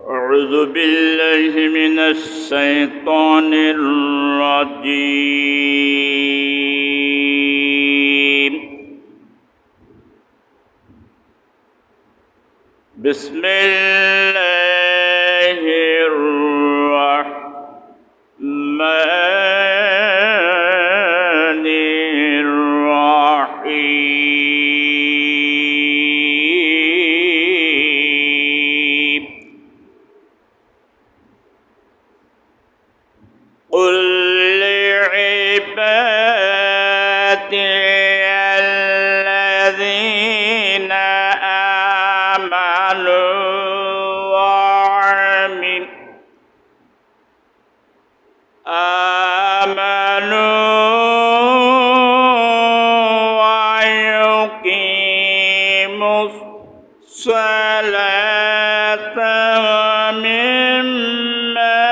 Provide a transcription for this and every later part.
أعوذ بالله من الشيطان الرجيم. بسم الله الرحمن الرحيم. قل لعبادي الذين ويقيموا الصلاة ومما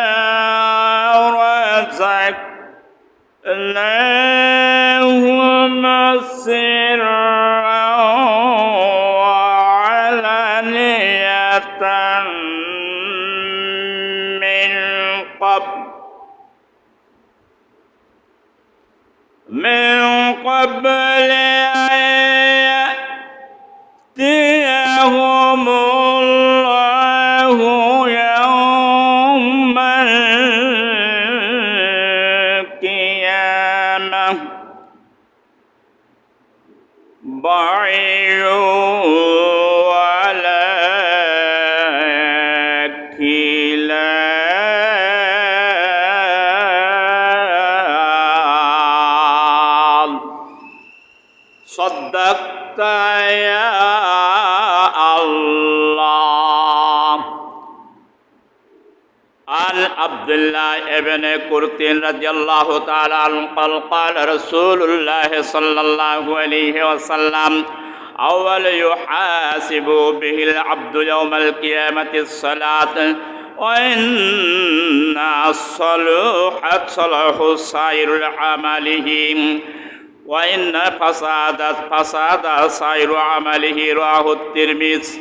رزقناهم سرا وعلانية من قبل أن يأتيهم الله يوم القيامة بعير ولا كلام. صدقت يا الله. عن عبد الله ابن قرطين رضي الله تعالى عنه قال رسول الله صلى الله عليه وسلم: أول يحاسب به العبد يوم القيامة الصلاة، وإن صلحت صلح سائر عمله، وإن فسادت فساد سائر عمله. رواه الترمذي.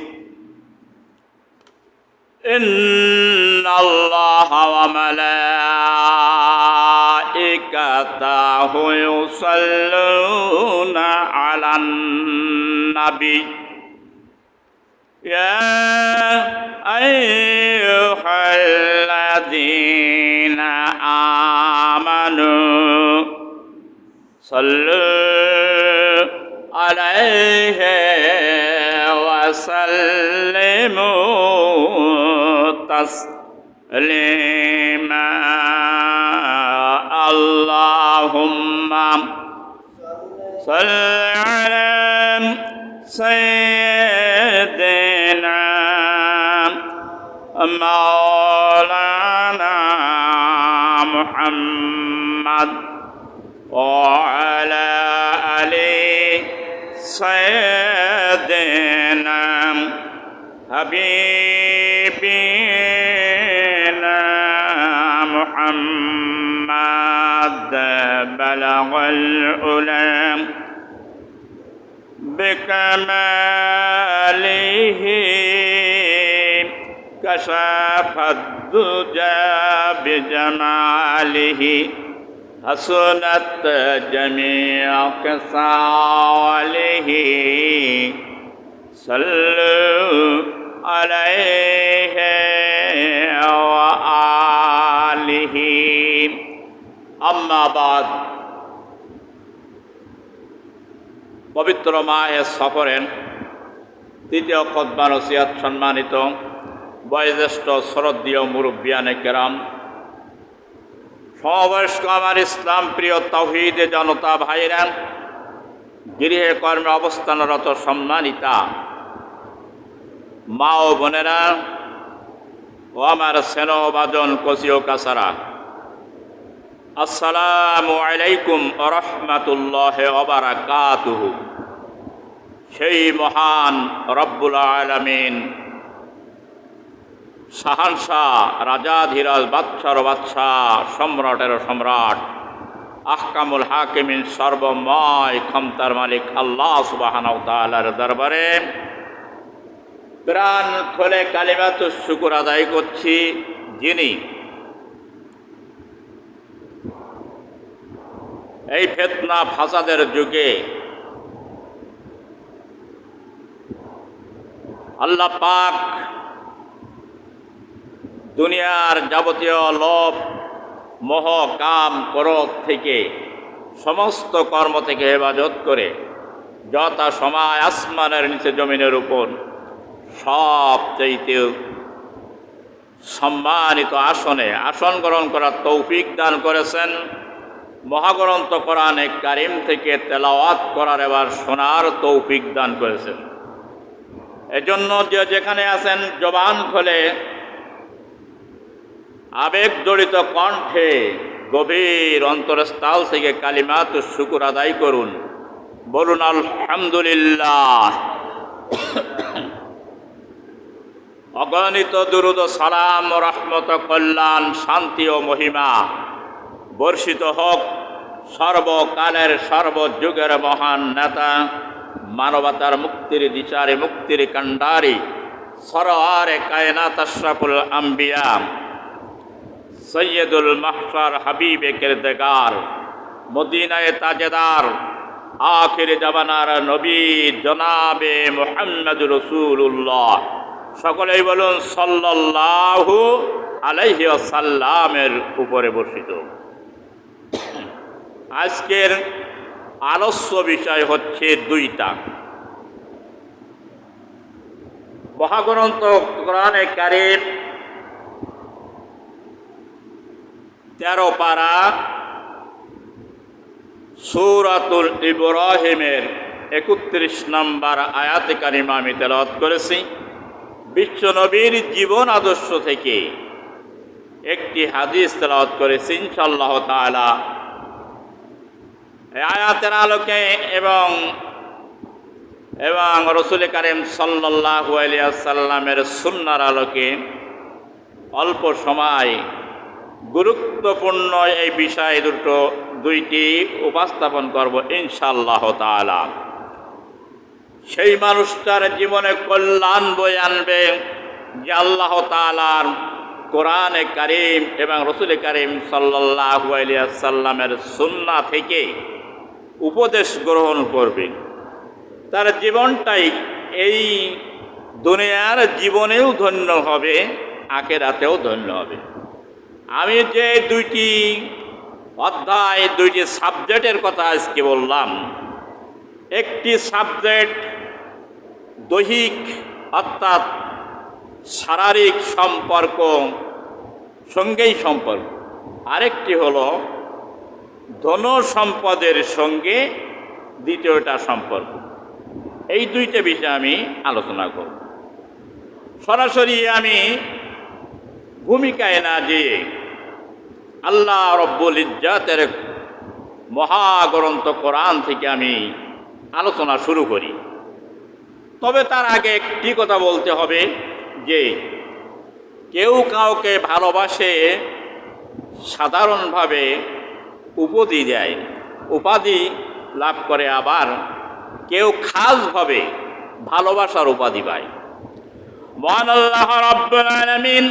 إن الله وملائكته يصلون على النبي يا أيها الذين آمنوا صلوا عليه وسلموا تسليما. اللهم صل على سيدنا مولانا محمد وعلى آل سيدنا حبيبنا محمد. بلغ العلم بكماله كشف الدجى بجماله حسنت جميع خصاله. صلوا عليه وآله. أما بعد. পবিত্র মাহে সফরের তৃতীয় খুতবা নসিহত। সম্মানিত বয়োজ্যেষ্ঠ শ্রদ্ধেয় মুরব্বিয়ানে কেরাম, সমবয়স্ক আমার ইসলাম প্রিয় তাওহীদে জনতা ভাইরা, গৃহে কর্মে অবস্থানরত সম্মানিতা মা ও বোনেরা ও আমার স্নেহভাজন কচি ও কাছারা, আসসালামু আলাইকুম ওয়া রাহমাতুল্লাহি ওয়া বারাকাতুহু। সেই মহান রব্বুল আলামিন, শাহানশাহ, রাজাধিরাজ, বাদশার বাদশাহ, সম্রাটের সম্রাট, আহকামুল হাকিমিন, সর্বময় ক্ষমতার মালিক আল্লাহ সুবহানাহু ওয়া তাআলার দরবারে প্রাণ খুলে কালিমাতুশ শুকর আদায় করছি, যিনি এই ফিতনা ফাসাদের যুগে আল্লাহ পাক দুনিয়ার যাবতীয় লোভ মোহ কাম ক্রোধ থেকে সমস্ত কর্ম থেকে হেফাজত করে যথা সময় আসমানের নিচে জমিনের উপর সবচাইতে সম্মানিত আসনে আসন গ্রহণ করার তৌফিক দান করেছেন। মহাগ্রন্থ কোরআনে কারিম থেকে তেলাওয়াত করার এবার শোনার তৌফিক দান করেছেন। এজন্য যে যেখানে আছেন জবান খুলে আবেগ জড়িত কণ্ঠে গভীর অন্তরস্থল থেকে কালিমাতুশ শুকর আদায় করুন। বলুন আলহামদুলিল্লাহ। অগণিত দুরূদ সালাম ও রহমত কল্যাণ শান্তি ও মহিমা বর্ষিত হোক সর্বকালের সর্বযুগের মহান নেতা, মানবতার মুক্তির দিশারি মুক্তির কান্ডারি, সরওয়ারে কায়নাত আশরাফুল আম্বিয়া সৈয়দুল মাহশার হাবিবে কিরদার মদিনায়ে তাজেদার আখির জামানার নবী জনাবে মুহাম্মদুর রাসূলুল্লাহ, সকলেই বলুন সাল্লাল্লাহু আলাইহি ওয়াসাল্লামের উপরে বর্ষিত। আজকের আলোচ্য বিষয় হচ্ছে দুইটা। মহাগ্রন্থ কোরআনে কারীম 13 পারা সূরাতুল ইব্রাহিমের 31 নম্বর আয়াতে কারিমা আমি তেলাওয়াত করেছি। বিশ্বনবীর জীবন আদর্শ থেকে একটি হাদিস তেলাওয়াত করেছি ইনশাআল্লাহ তাআলা। এই আয়াতের আলোকে এবং রাসূল কারীম সাল্লাল্লাহু আলাইহি ওয়াসাল্লামের সুন্নাহর আলোকে অল্প সময় গুরুত্বপূর্ণ এই বিষয় দুইটি উপস্থাপন করব ইনশাআল্লাহ তাআলা। সেই মানুষটার জীবনে কল্যাণ বয়ে আনবে যে আল্লাহ তাআলার কোরআনে কারীম এবং রাসূল কারীম সাল্লাল্লাহু আলাইহি ওয়াসাল্লামের সুন্নাহ থেকে উপদেশ গ্রহণ করবে। তার জীবনটাই এই দুনিয়ার জীবনেও ধন্য হবে, আখিরাতেও ধন্য হবে। আমি যে দুইটি অধ্যায় দুইটি সাবজেক্টের কথা আজকে বললাম, একটি সাবজেক্ট দৈহিক অর্থাৎ শারীরিক সম্পর্ক সঙ্গেই সম্পর্ক, আরেকটি হলো ধন সম্পদের সঙ্গে দ্বিতীয়টা সম্পর্ক। এই দুইটা বিষয়ে আমি আলোচনা করব। সরাসরি আমি ভূমিকায় না যেয়ে আল্লাহ রব্বুল ইজ্জাতের মহাগ্রন্থ কোরআন থেকে আমি আলোচনা শুরু করি। তবে তার আগে একটি কথা বলতে হবে যে কেউ কাউকে ভালোবাসে সাধারণভাবে উপাধি দেয়, উপাধি লাভ করে, আবার কেউ খাসভাবে ভালোবাসার উপাধি পায়। মহান আল্লাহ রাব্বুল আলামিন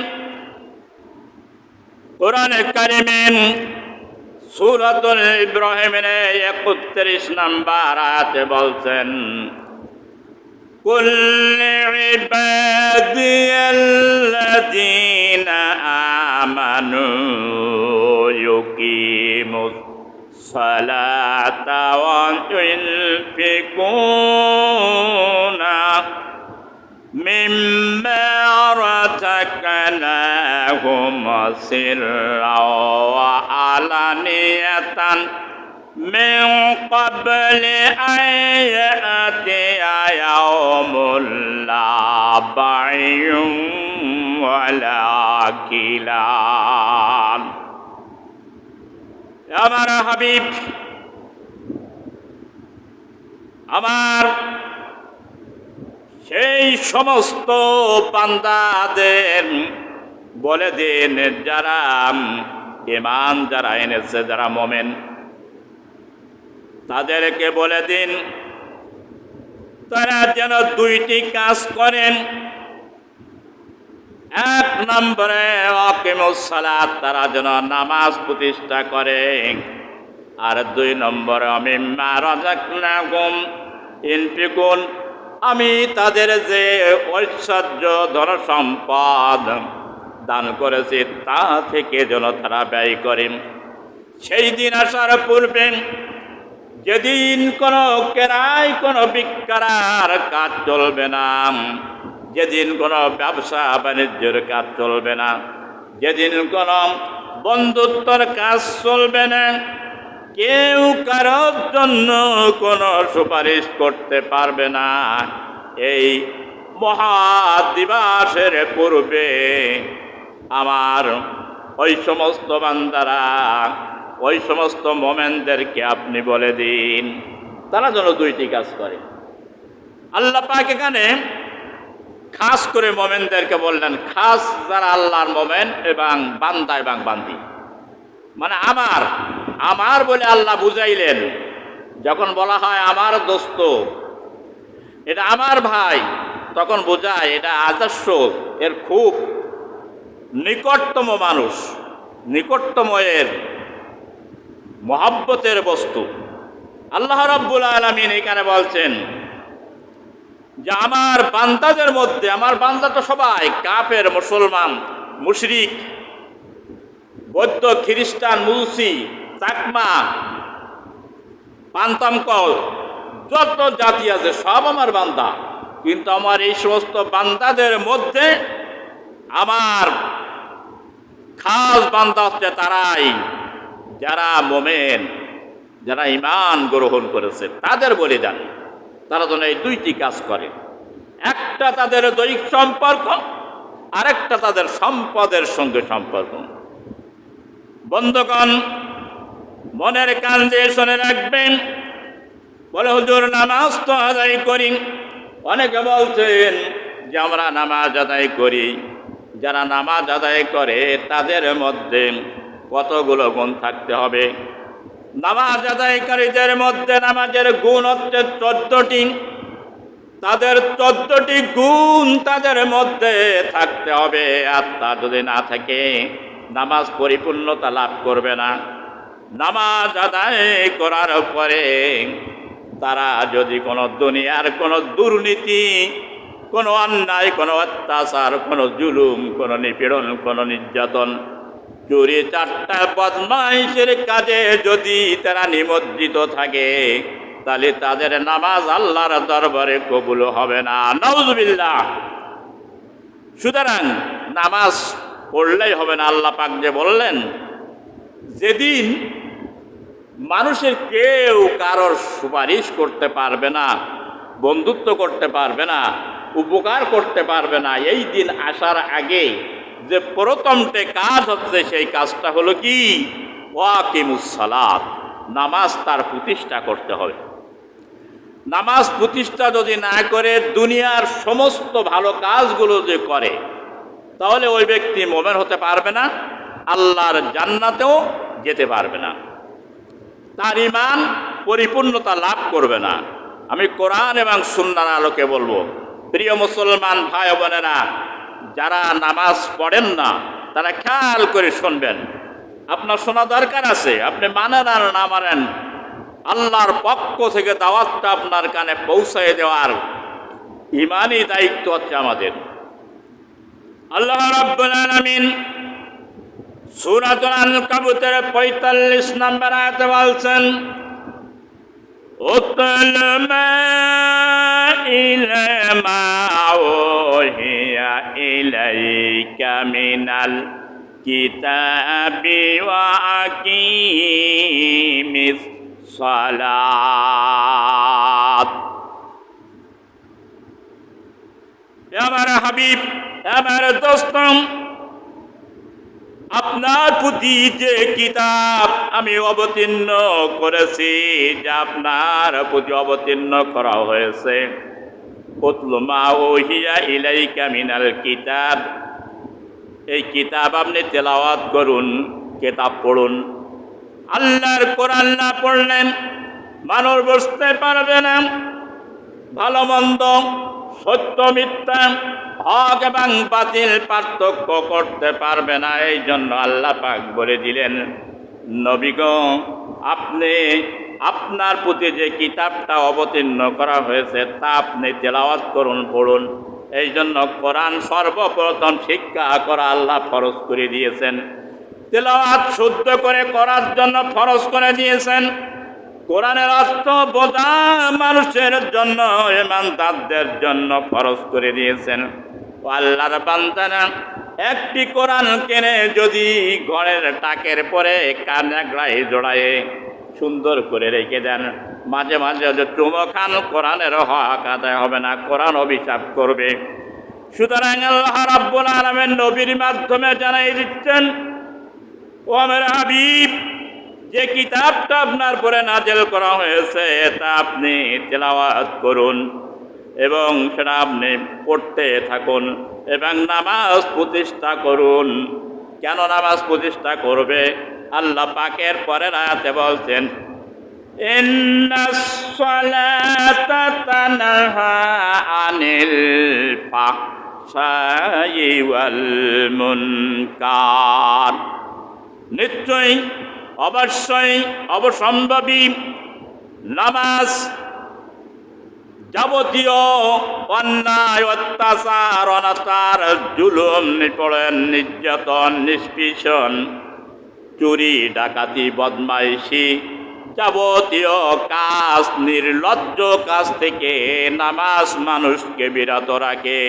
কোরআনে কারীমের সূরাতুল ইব্রাহিমের 31 নম্বর আয়াতে বলছেন, কুল ইবাদিয়াল্লাযীনা আমানু ইউকিমুস সালাতা ওয়া ইউনফিকুনা মিম্মা রাযাকনাহুম সিররাও ওয়া আলানিয়াতান মিন ক্বাবলি আন ইয়াতিয়া ইয়াউমুন লা বাইউন ওয়ালা খিলাল। আমার হাবিব, আমার সেই সমস্ত বান্দাদের বলে দিন যারা ঈমান যারা এনেছে, যারা মুমিন, তাদেরকে বলে দিন তারা যেন দুইটি কাজ করেন। নম্বরে আকিমুস সালাত, তারা যেন নামাজ প্রতিষ্ঠা করে। আর 2 নম্বরে মিম্মা রাযাকনাহুম ইনফিকুন, আমি তাদের যে ঐশ্বর্য ধন সম্পদ দান করেছি তা থেকে যেন তারা ব্যয় করে। সেই দিন আসার পূর্বে, যেদিন কোনো কেনায় কোনো বিক্রয়ের কাজ চলবে না, যেদিন কোনো ব্যবসা বাণিজ্যের কাজ চলবে না, যেদিন কোনো বন্ধুত্বর কাজ চলবে না, কেউ কারোর জন্য কোনো সুপারিশ করতে পারবে না। এই মহাদিবসের পূর্বে আমার ওই সমস্ত বান্দারা, ওই সমস্ত মোমেনদেরকে আপনি বলে দিন তারা যেন 2টি কাজ করে। আল্লাহ পাক এখানে খাস করে মোমেনদেরকে বললেন, খাস যারা আল্লাহর মোমেন এবং বান্দা এবং বান্দি, মানে আমার বলে আল্লাহ বুঝাইলেন। যখন বলা হয় আমার দোস্ত, এটা আমার ভাই, তখন বোঝায় এটা আদর্শ, এর খুব নিকটতম মানুষ, নিকটতম এর মহব্বতের বস্তু। আল্লাহ রাব্বুল আলামিন এখানে বলছেন যে আমার বান্দাদের মধ্যে, আমার বান্দা তো সবাই কাফের, মুসলমান, মুশরিক, বৌদ্ধ, খ্রিস্টান, মুলসি, চাকমা, পান্তামকল, যত জাতি আছে সব আমার বান্দা। কিন্তু আমার এই সমস্ত বান্দাদের মধ্যে আমার খাস বান্দা হচ্ছে তারাই যারা মোমেন, যারা ঈমান গ্রহণ করেছে, তাদের বলে দেন তারা যেন এই 2টি কাজ করে। একটা তাদের দৈহিক সম্পর্ক, আরেকটা তাদের সম্পদের সঙ্গে সম্পর্ক। বন্ধুগণ, মনের কান দিয়ে শুনে রাখবেন। বলে হুজুর নামাজ তো আদায় করি, অনেকে বলছেন যে আমরা নামাজ আদায় করি। যারা নামাজ আদায় করে তাদের মধ্যে কতগুলো গুণ থাকতে হবে? নামাজ আদায়কারীদের মধ্যে নামাজের গুণ হচ্ছে 14টি। তাদের 14টি গুণ তাদের মধ্যে থাকতে হবে। আর তা যদি না থাকে নামাজ পরিপূর্ণতা লাভ করবে না। নামাজ আদায় করার পরে তারা যদি কোনো দুনিয়ার কোনো দুর্নীতি, কোনো অন্যায়, কোনো অত্যাচার, কোনো জুলুম, কোনো নিপীড়ন, কোনো নির্যাতন, চুরি, চারটা বদমাইশের কাজে যদি তারা নিমজ্জিত থাকে, তাহলে তাদের নামাজ আল্লাহর দরবারে কবুল হবে না। নাউজুবিল্লাহ। সুতরাং নামাজ পড়লেই হবে না। আল্লাহ পাক যে বললেন, যেদিন মানুষের কেউ কারোর সুপারিশ করতে পারবে না, বন্ধুত্ব করতে পারবে না, উপকার করতে পারবে না, এই দিন আসার আগে যে প্রথমটে কাজ হচ্ছে সেই কাজটা হলো কি? ওয়াকিমুস সালাত, নামাজ তার প্রতিষ্ঠা করতে হবে। নামাজ প্রতিষ্ঠা যদি না করে দুনিয়ার সমস্ত ভালো কাজগুলো যে করে, তাহলে ওই ব্যক্তি মুমিন হতে পারবে না, আল্লাহর জান্নাতেও যেতে পারবে না, তার ঈমান পরিপূর্ণতা লাভ করবে না। আমি কোরআন এবং সুন্নাহর আলোকে বলবো, প্রিয় মুসলমান ভাই বোনেরা, যারা নামাজ পড়েন না তারা খেয়াল করে শুনবেন। আপনার শোনা দরকার আছে, আপনি মানেন আর না মানেন, আল্লাহর পক্ষ থেকে দাওয়াতটা আপনার কানে পৌঁছায় দেওয়ার ঈমানি দায়িত্ব হচ্ছে আমাদের। আল্লাহ রাব্বুল আলামিন সূরাতুল আনকাবুতের 45 নম্বর আয়াতে বলছেন, উতল মা ইলামা ওহিয়া ইলাইকা মিনাল কিতাবি ওয়া আকিমিস সালাত। আমার হাবিব, আমার দোস্ত, আপনার প্রতি যে কিতাব আমি অবতীর্ণ করেছি, যা আপনার প্রতি অবতীর্ণ করা হয়েছে, উতলু মা ওহিয়া ইলাইকা মিনাল কিতাব, এই কিতাব আপনি তেলাওয়াত করুন, কিতাব পড়ুন। আল্লাহর কোরআন না পড়লেন মানুষ বুঝতে পারবে না, ভালো মন্দ সত্য মিথ্যা, হক এবং বাতিল পার্থক্য করতে পারবে না। এই জন্য আল্লাহ পাক বলে দিলেন, নবী গো, আপনি আপনার প্রতি যে কিতাবটা অবতীর্ণ করা হয়েছে তা আপনি তেলাওয়াত করুন, পড়ুন। এই জন্য কোরআন সর্বপ্রথম শিক্ষা করা আল্লাহ ফরজ করে দিয়েছেন। তেলাওয়াত শুদ্ধ করে করার জন্য ফরজ করে দিয়েছেন। কোরআনের অর্থ বোঝা মানুষের জন্য, ইমানদারদের জন্য ফরজ করে দিয়েছেন। আল্লাহর বান্দারা একটি কোরআন কিনে যদি ঘরের টাকের পরে কানাগ্রায় জোড়ায়ে সুন্দর করে রেখে দেন, মাঝে মাঝে যে চুমো খান, কোরআনের হক আদায় হবে না, কোরআন অভিশাপ করবে। সুতরাং আল্লাহ রাব্বুল আলামিন নবীর মাধ্যমে জানাই দিচ্ছেন, ও আমার হাবিব, যে কিতাবটা আপনার পরে নাজেল করা হয়েছে তা আপনি তেলাওয়াত করুন এবং সেটা আপনি পড়তে থাকুন এবং নামাজ প্রতিষ্ঠা করুন। কেন নামাজ প্রতিষ্ঠা করবে? আল্লাহ পাকের পরের আয়াতে বলছেন, ইন্নাস সালাতা তানহা আনিল ফাহশাই ওয়াল মুনকার। নিশ্চয়ই, অবশ্যই, অবশ্যম্ভাবী নামাজ যাবতীয় অন্যায়, অত্যাচার, অনাচার, জুলুম, নিপীড়ন, নির্যাতন, নিষ্পীষণ, চুরি, ডাকাতি, বদমাইশি, যাবতীয় কাজ, নির্লজ্জ কাজ থেকে নামাজ মানুষকে বিরত রাখে।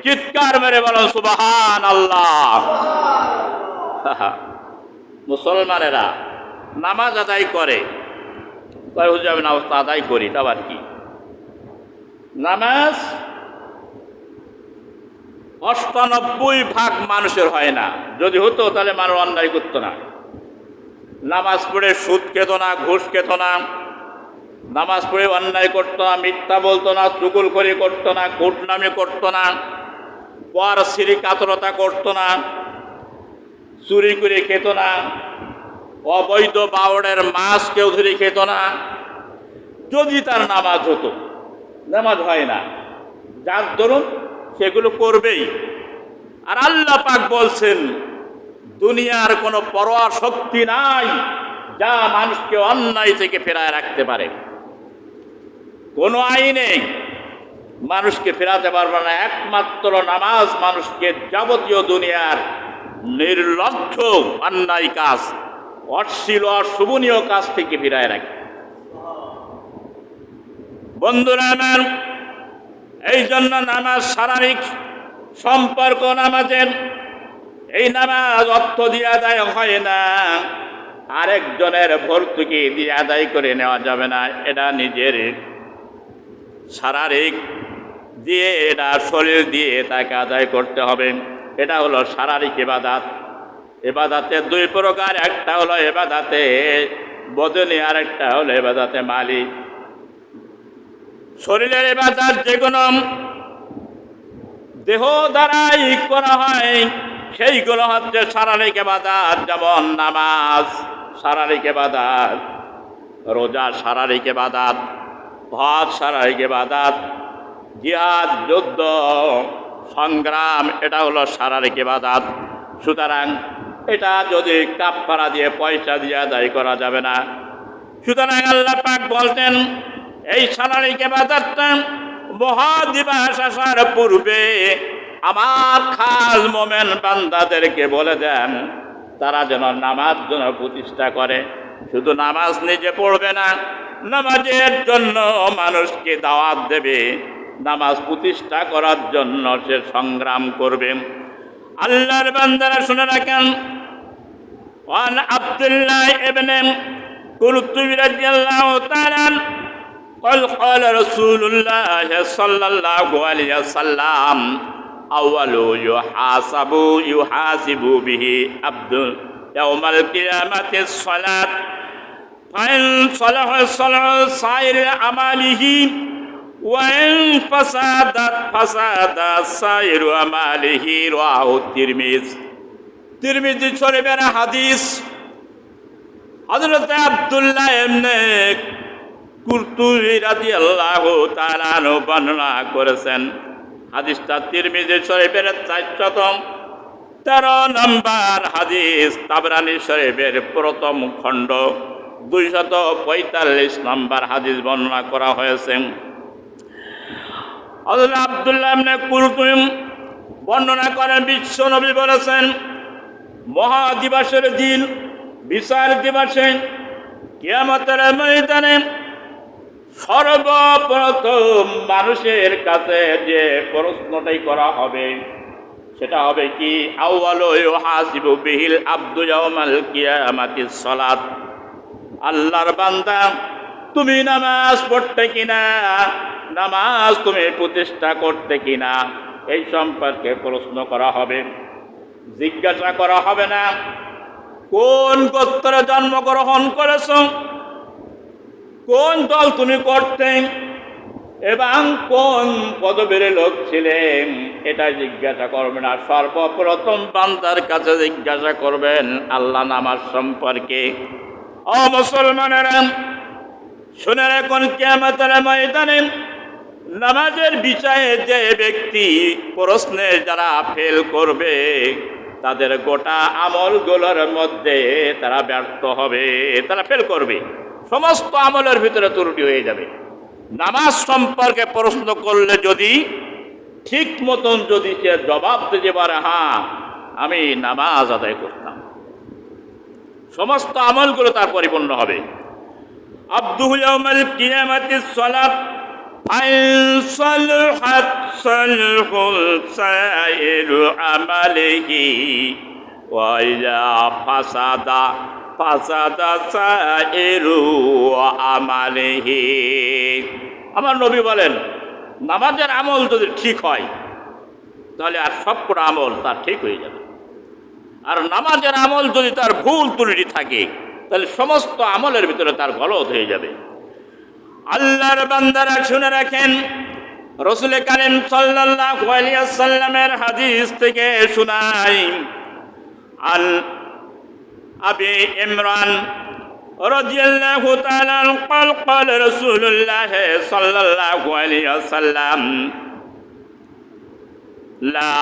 চিৎকার মেরে বলো সুবহানাল্লাহ। মুসলমানেরা নামাজ আদায় করে, কয় হুজুর আমি নামাজ আদায় করি, তা আবার কি? নামাজ ৯৮% মানুষের হয় না। যদি হতো তাহলে মানুষ অন্যায় করতো না। নামাজ পড়ে সুদ খেত না, ঘুষ খেত না, নামাজ পড়ে অন্যায় করতো না, মিথ্যা বলতো না, চুগলখড়ি করতো না, কুটনামি করতো না, পর সিঁড়ি কাতরতা করতো না, চুরি করে খেত না, অবৈধ বাউড়ের মাছ কেউ ধরে খেত না। যদি তার নামাজ হতো, নামাজ হয় না, যার দরুন সেগুলো করবেই। আর আল্লাহ পাক বলছেন, দুনিয়ার কোনো পরোয়া শক্তি নাই যা মানুষকে অন্যায় থেকে ফেরায় রাখতে পারে। কোনো আইনে মানুষকে ফেরাতে পারবে না। একমাত্র নামাজ মানুষকে যাবতীয় দুনিয়ার নির্লজ্জ অন্যায় কাজ, অশ্লীল, অশোভনীয় কাজ থেকে ফিরায় রাখে। বন্ধুরা আমার, এই জন্য নামাজ শারীরিক সম্পর্ক নামাজের। এই নামাজ অর্থ দিয়ে আদায় হয় না, আরেকজনের ভর্তুকি দিয়ে আদায় করে নেওয়া যাবে না। এটা নিজের শারীরিক দিয়ে, এটা শরীর দিয়ে তাকে আদায় করতে হবে। এটা হলো শারীরিক ইবাদত। ইবাদতে দুই প্রকার, একটা হলো ইবাদতে বদনি, আর একটা হলো ইবাদতে মালি। শরীরের ইবাদত যেগুলো দেহ দ্বারাই করা হয় সেইগুলো হচ্ছে শারীরিক ইবাদত। যেমন নামাজ শারীরিক ইবাদত, রোজা শারীরিক ইবাদত, হজ শারীরিক ইবাদত, জিহাদ, যুদ্ধ, সংগ্রাম, এটা হলো শারীরিক ইবাদত। সুতরাং এটা যদি কাফারা দিয়ে, পয়সা দিয়ে আদায় করা যাবে না। সুতরাং আল্লাহ পাক বলতেন, এই শারীরিক ইবাদতটা মহাদিবস আসার পূর্বে আমার খাস মোমেন বান্দাদেরকে বলে দেন, তারা যেন নামাজ যেন প্রতিষ্ঠা করে। শুধু নামাজ নিজে পড়বে না, নামাজের জন্য মানুষকে দাওয়াত দেবে, নামাজ প্রতিষ্ঠা করার জন্য সে সংগ্রাম করবে। আল্লাহর বান্দারা শুনে রাখেন, ওয়ান আব্দুল্লাহ ইবনে কুলতুবি রাদিয়াল্লাহু তাআলা قال قال رسول الله صلى الله عليه وسلم أول يحاسب به عبد يوم القيامة الصلاة فإن صلح صلح سائر أعماله وإن فسادت فساد سائر أعماله رواه الترمذي শরীফের হাদিস। হযরত আব্দুল্লাহ ইবনে কুরতুবী রাদিয়াল্লাহু তাআলা আনহু বর্ণনা করেছেন। হাদিসটা তিরমিজি শরীফের 413 নম্বর হাদিস, তাবরানী শরীফের প্রথম খণ্ড 245 নম্বর হাদিস বর্ণনা করা হয়েছে। হযরত আব্দুল্লাহ ইবনে কুলতুম বর্ণনা করেন, বিশ্ব নবী বলেছেন, মহাদিবসের দিন, বিচার দিবসে, কিয়ামতের ময়দানে সর্বপ্রথম মানুষের কাছে যে প্রশ্নটাই করা হবে সেটা হবে কি, আউয়ালু ইউহাসিবু বিহিল আবদু ইয়াউমাল কিয়ামাতিস সালাত। আল্লাহর বান্দা, তুমি নামাজ পড়তে কিনা, নামাজ তুমি প্রতিষ্ঠা করতে কিনা, এই সম্পর্কে প্রশ্ন করা হবে। জিজ্ঞাসা করা হবে না কোন গোত্রে জন্মগ্রহণ করেছ, কোন দল তুমি করতে এবং কোন পদবীর লোক ছিলেন, এটা জিজ্ঞাসা করবে না। সর্বপ্রথম বান্দার কাছে জিজ্ঞাসা করবেন আল্লাহ নামাজ সম্পর্কে। ও মুসলমানেরা, শুনে রাখুন, কিয়ামতের ময়দানে নামাজের বিষয়ে যে ব্যক্তি প্রশ্নে যারা ফেল করবে, তাদের গোটা আমলগুলোর মধ্যে তারা ব্যর্থ হবে, তারা ফেল করবে, সমস্ত আমলের ভিতরে ত্রুটি হয়ে যাবে। নামাজ সম্পর্কে প্রশ্ন করলে যদি ঠিক মতন যদি সে জবাব দিতে পারে, হ্যাঁ আমি নামাজ আদায় করতাম, সমস্ত আমলগুলো তার পরিপূর্ণ হবে। আব্দুহু ইয়াউমাল কিয়ামাতিস সালাত আইসালহাত সালহুল সাইরু আমালিহি ওয়া ইযা ফাসাদা ফাসাদা সাইরু আমালিহি। আমার নবী বলেন, নামাজের আমল যদি ঠিক হয় তাহলে আর সবকটা আমল তার ঠিক হয়ে যাবে, আর নামাজের আমল যদি তার ভুল ত্রুটি থাকে তাহলে সমস্ত আমলের ভিতরে তার গলত হয়ে যাবে। আল্লাহর বান্দারা শুনে রাখেন, রাসূল কারীম সাল্লাল্লাহু আলাইহি ওয়াসাল্লামের হাদিস থেকে শুনাই, আন আবি ইমরান রাদিয়াল্লাহু তাআলা قال قال رسول الله صلى الله عليه وسلم لا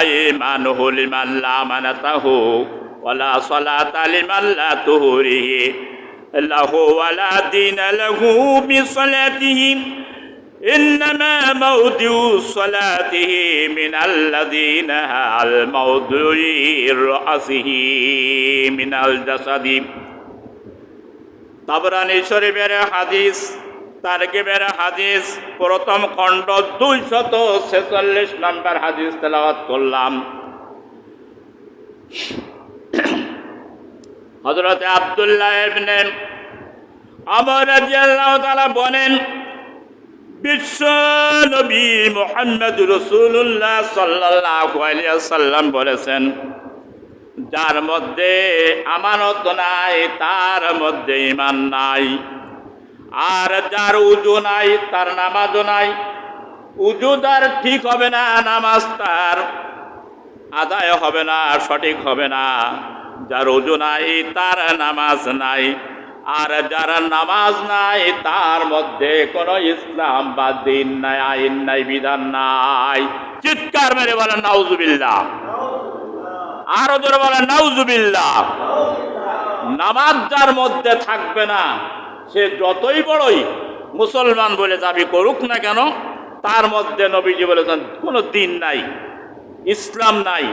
إيمان لمن لا أمانته ولا صلاة لمن لا طهوره له ولا دين له بصلاته إنما موضع صلاته من الذين الموضع رأسه من الجسد। তাবরানী শরীফের হাদিস, তারগিবের হাদিস, প্রথম খণ্ড 246 নম্বর হাদিস তেলাওয়াত করলাম। হযরত আব্দুল্লাহ ইবনে আমর রাদিয়াল্লাহু তাআলা বলেন, বিশ্ব নবী মুহাম্মদ রাসূলুল্লাহ সাল্লাল্লাহু আলাইহি ওয়াসাল্লাম বলেছেন, যার মধ্যে আমানত নাই তার মধ্যে ঈমান নাই, আর যার উযু নাই তার নামাজও নাই। উযু তার ঠিক হবে না, নামাজ তার আদায় হবে না, সঠিক হবে না। যার উযু নাই তার নামাজ নাই, আর যার নামাজ নাই তার মধ্যে কোনো ইসলাম বা দিন নাই, আইন নাই, বিধান নাই। চিৎকার মেরে বলেন নাউজুবিল্লাহ, আরো জোরে বলেন নাউজুবিল্লাহ। নামাজ যার মধ্যে থাকবে না, সে যতই বড়ই মুসলমান বলে দাবি করুক না কেন, তার মধ্যে নবীজি বলেছেন কোনো দিন নাই, ইসলাম নাই,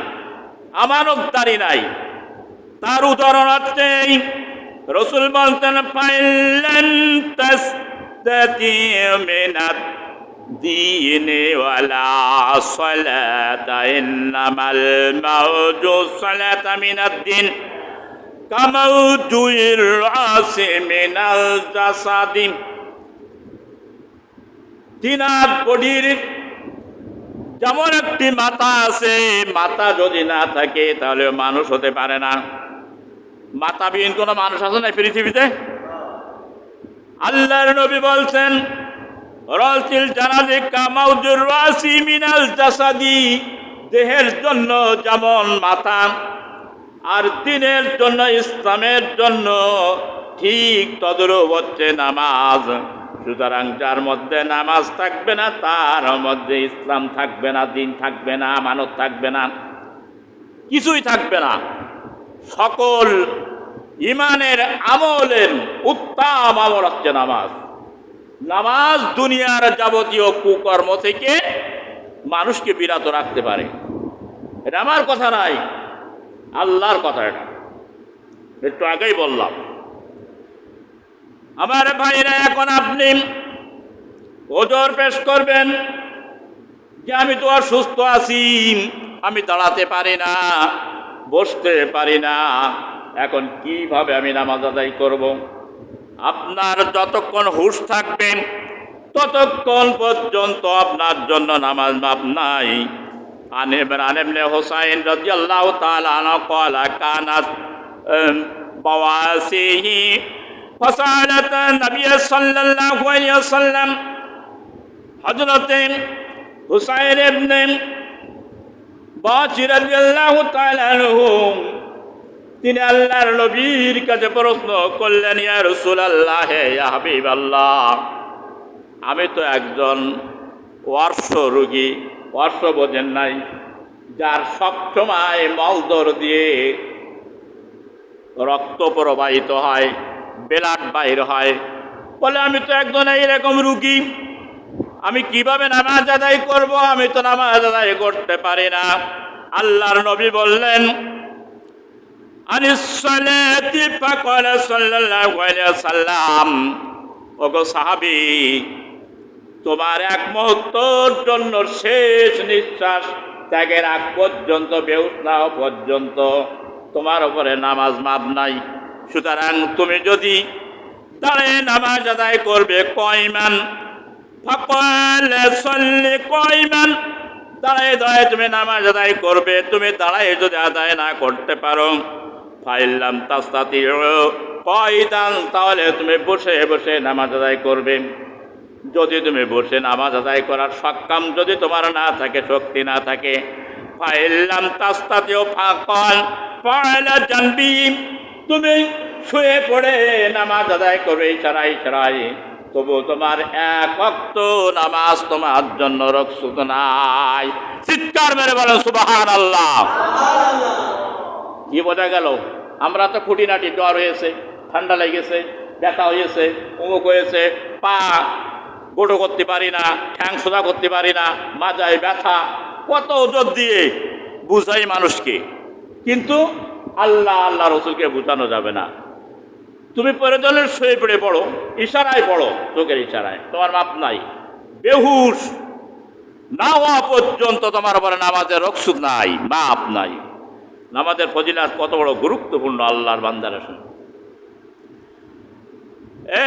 আমানতদারি নাই। তার উদাহরণ হচ্ছে রাসূল বলতেন, ফাইলান তাসতাতিউ মিনাদ দীনে ওয়ালা সালাতা ইন্নামাল মাউজু সালাতা মিনাদ দিন কামাউজুর রাসি মিনাল জাসাদি। তিনাত বডির যেমন একটি মাথা আছে, মাথা যদি না থাকে তাহলে মানুষ হতে পারে না। মাথাবিহীন কোনো মানুষ আছে না পৃথিবীতে? আল্লাহর নবী বলছেন, রাসিল জানাজে কামাউজুর রাসি মিনাল জাসাদি, দেহের জন্য যেমন মাথা, আর দিনের জন্য, ইসলামের জন্য ঠিক তদরূপ হচ্ছে নামাজ। সুতরাং যার মধ্যে নামাজ থাকবে না তার মধ্যে ইসলাম থাকবে না, দিন থাকবে না, আমানত থাকবে না, কিছুই থাকবে না। সকল ইমানের আমলের উত্তম আমল হচ্ছে নামাজ। নামাজ দুনিয়ার যাবতীয় কুকর্ম থেকে মানুষকে বিরত রাখতে পারে। এটা আমার কথা নাই, আল্লাহর কথা। এটা একটু আগেই বললাম। আমার ভাইরা, এখন আপনি ওজর পেশ করবেন যে আমি তো অসুস্থ আছি, আমি দাঁড়াতে পারি না, বসতে পারি না, এখন কিভাবে আমি নামাজ আদায় করব? আপনার যতক্ষণ হুঁশ থাকবে ততক্ষণ পর্যন্ত আপনার জন্য নামাজ মাপ নাই। عن عمران بن حسين رضي الله تعالى عنه قال كانت بواسيه فسألت النبي صلى الله عليه وسلم حضرت হুসাইন ইবনে বাশির রাদিয়াল্লাহু তাআলা আনহু তিনি আল্লাহর নবীর কাছে প্রশ্ন করলেন, ইয়া রাসূলুল্লাহ, ইয়া হাবিবাল্লাহ, আমি তো একজন অর্শ রোগী। অর্শ বোঝেন নাই? যার সবসময় মলদর দিয়ে রক্ত প্রবাহিত হয়, ব্লাড বাইর হয়। বলে আমি তো একজন এইরকম রুগী, আমি কিভাবে নামাজ আদায় করব? আমি তো নামাজ আদায় করতে পারি না। আল্লাহর নবী বললেন, আনিস সালাতি ফাকালা সাল্লাল্লাহু আলাইহি ওয়াসাল্লাম, ওগো সাহাবী, তোমার এক মুহূর্তের জন্য শেষ নিঃশ্বাস ত্যাগের আগ পর্যন্ত, বেহুশ না হওয়া পর্যন্ত তোমার উপরে নামাজ মাপ নাই। সুতরাং তুমি যদি দাঁড়িয়ে নামাজ আদায় করবে, কয়মান ফাকালা সাল্লি কয়মান, দাঁড়ায় দাঁড়ায় তুমি নামাজ আদায় করবে। তুমি দাঁড়ায় যদি আদায় না করতে পারো, ফাইল্লাম তাস্তাতিউ কায়দান, তাহলে তুমি বসে বসে নামাজ আদায় করবে। যদি তুমি বসে নামাজ আদায় করার সক্ষম যদি তোমার না থাকে, শক্তি না থাকে, ফাইল্লাম তাস্তাতিউ ফাকাল ফাআলা জানবি, তুমি শুয়ে পড়ে নামাজ আদায় করবে ইশারায় ইশারায়, তবু তোমার এক ওয়াক্ত নামাজ তোমার জন্য রক্ষিত নাই। চিৎকার মেরে বলেন সুবহানাল্লাহ। কি বোঝা গেল? আমরা তো খুঁটিনাটি, জ্বর হয়েছে, ঠান্ডা লেগেছে, ব্যথা হয়েছে, অমুক হয়েছে, পা গোটো করতে পারি না, ঠ্যাং সোজা করতে পারি না, মাজায় ব্যথা, কত ওজোর দিয়ে বুঝাই মানুষকে। কিন্তু আল্লাহ রসুলকে বোঝানো যাবে না। তুমি প্রয়োজনের শুয়ে পড়ে পড়ো, ইশারায় পড়ো, চোখের ইশারায়, তোমার মাপ নাই। বেহুশ না হওয়া পর্যন্ত তোমার উপরে নামাজের রক্ষুত নাই, মাপ নাই। নামাজের ফজিলাত কত বড় গুরুত্বপূর্ণ আল্লাহর বান্দারা শুনে।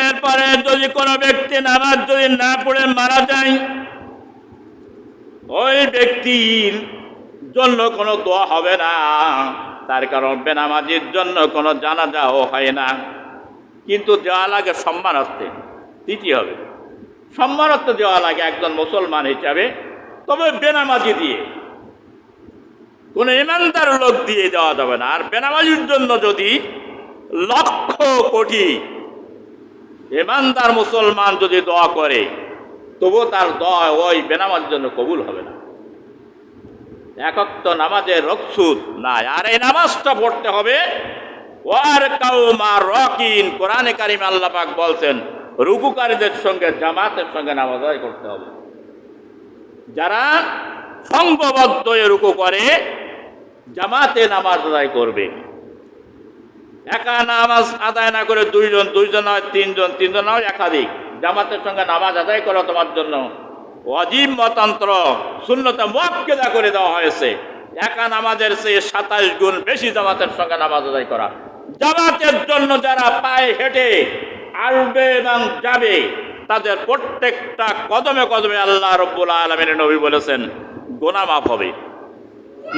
এরপরে যদি কোনো ব্যক্তি নামাজ যদি না পড়ে মারা যায়, ওই ব্যক্তির জন্য কোনো দোয়া হবে না। তার কারণ বেনামাজির জন্য কোনো জানাজাও হয় না। কিন্তু দেওয়া লাগে সম্মানার্থে, দিতে হবে, সম্মানার্থে দেওয়া লাগে একজন মুসলমান হিসাবে। তবে বেনামাজি দিয়ে, কোনো ইমানদার লোক দিয়ে দেওয়া যাবে না। আর বেনামাজির জন্য যদি লক্ষ কোটি ইমানদার মুসলমান যদি দোয়া করে, তবুও তার দোয়া ওই বেনামাজির জন্য কবুল হবে না। একক নামাজের রক্ষুত নাই। আর এই নামাজটা পড়তে হবে ওয়ার কাউমা রকিন। কোরআনে কারিমে আল্লাহ পাক বলছেন, রুকুকারীদের সঙ্গে জামাতের সঙ্গে নামাজ আদায় করতে হবে। যারা সংঘবদ্ধ রুকু করে, জামাতে নামাজ আদায় করবে। একা নামাজ আদায় না করে দুইজন হয়, তিনজন হয়, একাধিক জামাতের সঙ্গে নামাজ আদায় করা তোমার জন্য ওয়াজিব মতান্তর, সুন্নতে মুআক্কাদা করে দেওয়া হয়েছে। একা নামাজের চেয়ে 27 গুণ বেশি জামাতের সঙ্গে নামাজ আদায় করা। জামাতের জন্য যারা পায়ে হেঁটে আসবে এবং যাবে, তাদের প্রত্যেকটা কদমে কদমে আল্লাহ রাব্বুল আলামিনের নবী বলেছেন গুনাহ মাফ হবে,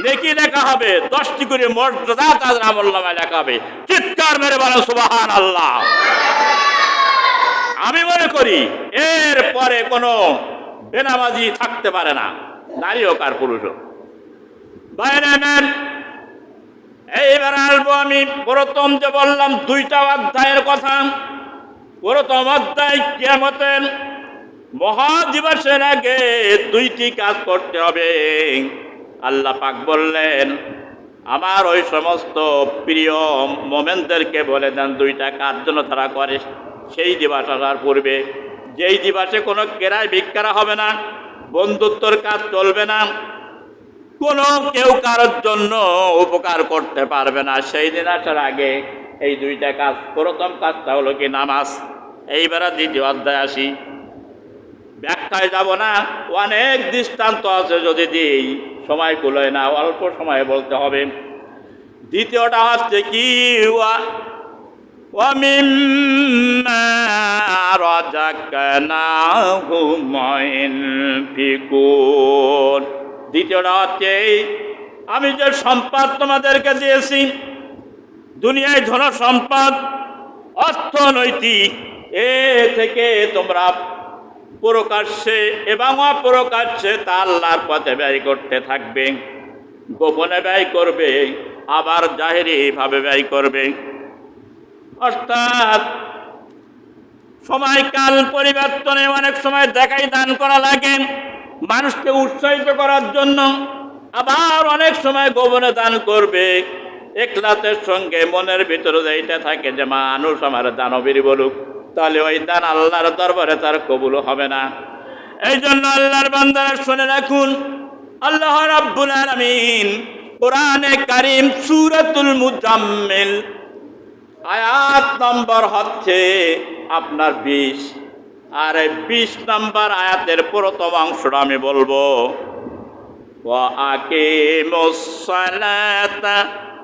নেকি লেখা হবে, 10টি করে মর্যাদা তাদের আমলনামায় লেখা হবে। চিৎকার মেরে বলেন সুবহানাল্লাহ। আমি মনে করি এর পরে কোনো বেনামাজি থাকতে পারে না, নারী হোক আর পুরুষ হোক। বাইরে নেন। এইবার আসবো আমি প্রথম যে বললাম দুইটা অধ্যায়ের কথা। প্রথম অধ্যায় কিয়ামতের মহাদিবসের আগে দুইটি কাজ করতে হবে। আল্লাহ পাক বললেন আমার ওই সমস্ত প্রিয় মোমেনদেরকে বলে দেন দুইটা কাজ জন্য তারা করে সেই দিবস আসার পূর্বে, যেই দিবসে কোনো কেরায় ভিক্ষারা হবে না, বন্ধুত্বর কাজ চলবে না, কোনো কেউ কারোর জন্য উপকার করতে পারবে না, সেই দিন আসার আগে এই দুইটা কাজ। প্রথম কাজটা হলো কি নামাজ। এইবারে দ্বিতীয় অধ্যায় আসি, ব্যাখ্যায় যাব না, অনেক দৃষ্টান্ত আছে, যদি দিই সময় কুলোয় না, অল্প সময়ে বলতে হবে। দ্বিতীয়টা হচ্ছে কি وَمِمَّا رَزَقْنَاهُمْ يُنْفِقُونَ। দ্বিতীয়টা হচ্ছে আমি যে সম্পদ তোমাদেরকে দিয়েছি, দুনিয়ায় ধন সম্পদ অর্থনৈতিক, এ থেকে তোমরা প্রকাশ্যে এবং অপ্রকাশ্যে তা আল্লাহর পথে ব্যয় করতে থাকবে। গোপনে ব্যয় করবে, আবার জাহেরিভাবে ব্যয় করবে। অর্থাৎ সময়কাল পরিবর্তনে অনেক সময় দেখাই দান করা লাগে মানুষকে উৎসাহিত করার জন্য, আবার অনেক সময় গোপনে দান করবে একলাতের সঙ্গে, মনের ভিতরে এইটা থাকে যে মানুষ আমার দানবীর বলুক, তাহলে ওই দান আল্লাহর দরবারে তার কবুল হবে না। এই জন্য আল্লাহর বান্দারা শুনে রাখুন, আল্লাহ রাব্বুল আলামিন কোরআনে কারীম সূরাতুল মুজাম্মিল আয়াত নম্বর হচ্ছে আপনার 20, আর 20 নম্বর আয়াতের প্রথম অংশটা আমি বলবো, ওয়া আকিমুস সালাতা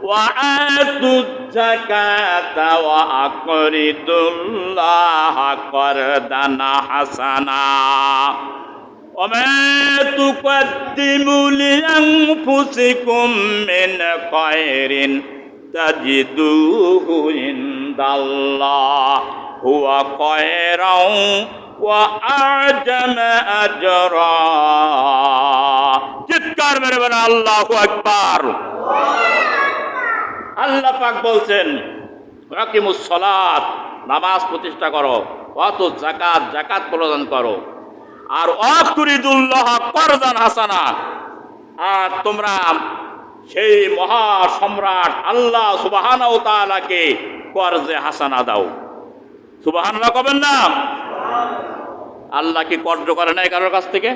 ওয়া আতুজ যাকাতা ওয়া আকরিদুল্লাহা করদান হাসানা ওয়া মা তুকদ্দিমু লিআনফুসিকুম মিন খায়রিন তাজিদুহু ইনদাল্লাহ হুয়া খায়রান ওয়া আ'জামা আজরা। চিৎকার মেরে বলেন আল্লাহু আকবার। আল্লাহ পাক বলছেন আকিমুস সালাত, নামাজ প্রতিষ্ঠা করো, ওয়াতুজ যাকাত, যাকাত প্রদান করো, আর আকরিদুল্লাহ করদান হাসানা, আর তোমরা সেই মহা সম্রাট আল্লাহ সুবহানাহু ওয়া তাআলাকে কর্জে হাসানা দাও। সুবহানাল্লাহ কবেন না? আল্লাহ কি কর্জ করে নাই কারোর কাছ থেকে?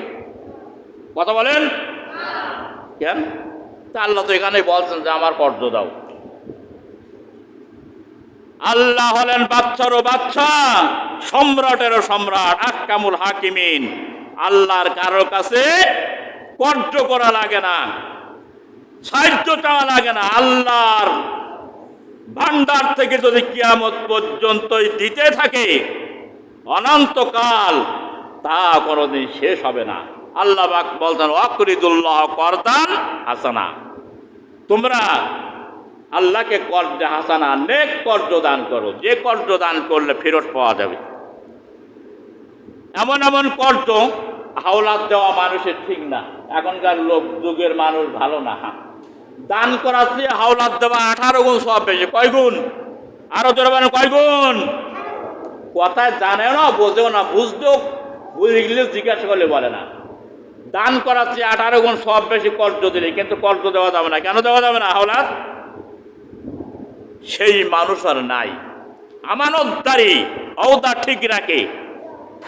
কথা বলেন কেন? তা আল্লাহ তো এখানে বলছেন যে আমার কর্জ দাও। আল্লাহ হলেন বাচ্চারও বাচ্চা, সম্রাটেরও সম্রাট, আহকামুল হাকিমিন। আল্লাহর কারোর কাছে কর্জ করা লাগে না, সাহায্য চাওয়া লাগে না। আল্লাহর ভান্ডার থেকে যদি কিয়ামত পর্যন্তই দিতে থাকে অনন্তকাল, তা কোনোদিন শেষ হবে না। আল্লাহ পাক বলতেন আকরিদুল্লাহ করদান হাসানা, তোমরা আল্লাহকে কর্জ হাসানা, নেক কর্জ দান করো, যে কর্জ দান করলে ফেরত পাওয়া যাবে। এমন এমন কর্জ হাওলাত দেওয়া মানুষের ঠিক না, এখনকার লোক যুগের মানুষ ভালো না। দান করার চেয়ে হাওলাত দেওয়া 18 গুণ সব বেশি। কয় গুণ? আরো জোরে বলেন কয় গুণ? কথায় জানে না, বোঝেও না, বুঝতেও বুঝে গেলে জিজ্ঞাসা করলে বলে না। দান করার চেয়ে 18 গুণ সব বেশি কর্জ দিলে, কিন্তু কর্জ দেওয়া যাবে না। কেন দেওয়া যাবে না? হাওলাত সেই মানুষ আর নাই। আমানতদারি, ওদা ঠিক রাখে,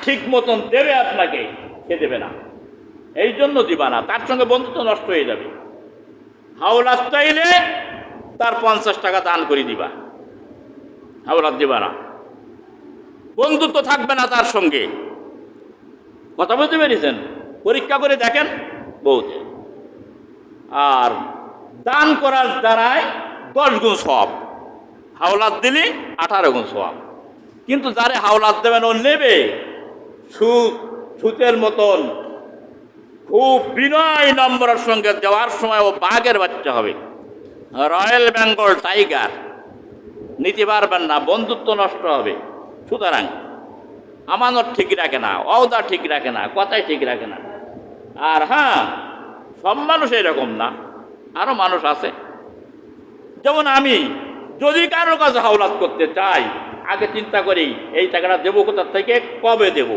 ঠিক মতন দেবে আপনাকে, সে দেবে না, এই জন্য দিবা না, তার সঙ্গে বন্ধুত্ব নষ্ট হয়ে যাবে। হাওলাত চাইলে তার 50 টাকা দান করে দিবা, হাওলাত দিবা না, বন্ধুত্ব থাকবে না তার সঙ্গে। কথা বলতে পেরেছেন? পরীক্ষা করে দেখেন বহুত। আর দান করার দ্বারায় 10 গুণ সওয়াব, হাওলাত দিলে 18 গুণ সওয়াব। কিন্তু যারে হাওলাত দেবেন ও নেবে সুতের মতন, খুব বিনয় নম্বরের সঙ্গে দেওয়ার সময় ও বাঘের বাচ্চা হবে, রয়্যাল বেঙ্গল টাইগার, নিতে পারবেন না, বন্ধুত্ব নষ্ট হবে। সুতরাং আমানত ঠিক রাখে না, ওদা ঠিক রাখে না, কথাই ঠিক রাখে না। আর হ্যাঁ, সব মানুষ এরকম না, আরও মানুষ আছে। যেমন আমি যদি কারোর কাছে হাওলাত করতে চাই, আগে চিন্তা করি এই টাকাটা দেবো কোথার থেকে, কবে দেব,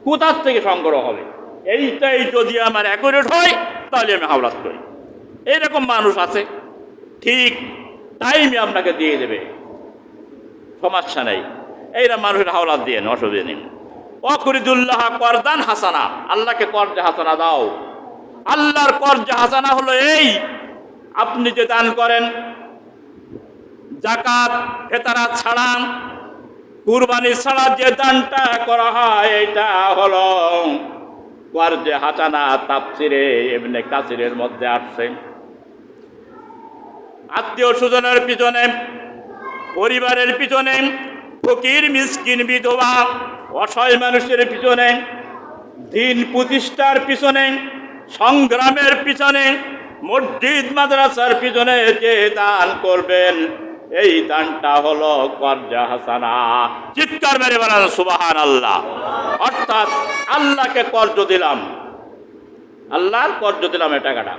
কোথার থেকে সংগ্রহ হবে। এইটাই যদি আমার অ্যাকুরেট হয় তাহলে আমি হাওলাত করি। এইরকম মানুষ আছে, ঠিক টাইমে আপনাকে দিয়ে দেবে, সমস্যা নেই। এইরা মানুষের হাওলাত দিয়ে অসুবিধা নেই। অকরিদুল্লাহ করদান হাসানা, আল্লাহকে কর্জে হাসানা দাও। আল্লাহর কর্জে হাসানা হলো এই, আপনি যে দান করেন, যাকাত ফেতারাত ছাড়া, কুরবানি ছাড়া যে দানটা করা হয়, এটা হলো কর্জে হাসানা। তাফসিরে ইবনে কাসিরের মধ্যে আসছে, আত্মীয় স্বজনের পিছনে, পরিবারের পিছনে, ফকির মিসকিন বিধবা অসহায় মানুষের পিছনে, দিন প্রতিষ্ঠার পিছনে, সংগ্রামের পিছনে, মসজিদ মাদ্রাসার পিছনে যে দান করবেন, এই দানটা হলো কর্জা হাসানা। চিৎকার মেরে বলেন সুবহানাল্লাহ। অর্থাৎ আল্লাহকে কর্জ দিলাম, আল্লাহর কর্জ দিলাম এই টাকাটা।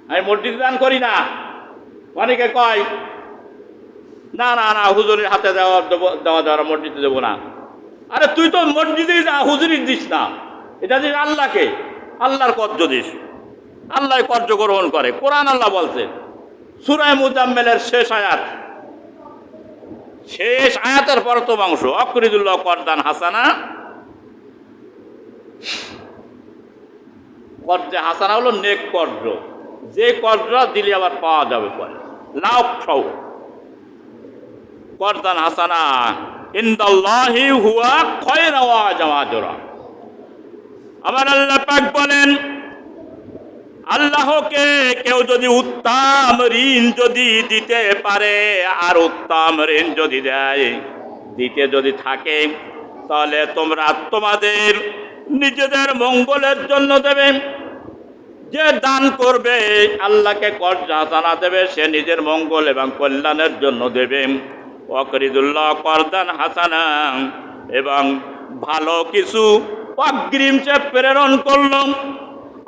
আমি মসজিদে দান করি না। অনেকে কয় না না না, হুজুরের হাতে দেওয়া মসজিদে দেবো না। আরে তুই তো মসজিদে হুজুরি দিস না, এটা দিস আল্লাহকে, আল্লাহর কর্জ দিস। আল্লাহ কর্জ গ্রহণ করে। কোরআন আল্লাহ বলছে সূরা মুজাম্মিলের শেষ আয়াত, শেষ আয়াতের প্রথম অংশ, অকরিদুল্লাহ করদান হাসানা। কর্জে হাসানা হলো নেক কর্জ, যে কর্জ দিলে আবার পাওয়া যাবে পরে, লাভ সহ। করদান হাসানা ইনদাল্লাহি হুয়া খায়রু ওয়া আজরা। আমার আল্লাহ পাক বলেন, আল্লাহকে কেউ যদি উত্তম ঋণ যদি দিতে পারে, আর উত্তম ঋণ যদি দেয়, দিতে যদি থাকে, তাহলে তোমরা তোমাদের নিজেদের মঙ্গলের জন্য দেবে। যে দান করবে, আল্লাহকে কর্জ হাসানা দেবে, সে নিজের মঙ্গল এবং কল্যাণের জন্য দেবে। অকরিদুল্লাহ করদান হাসানা, এবং ভালো কিছু অগ্রিম সে প্রেরণ করল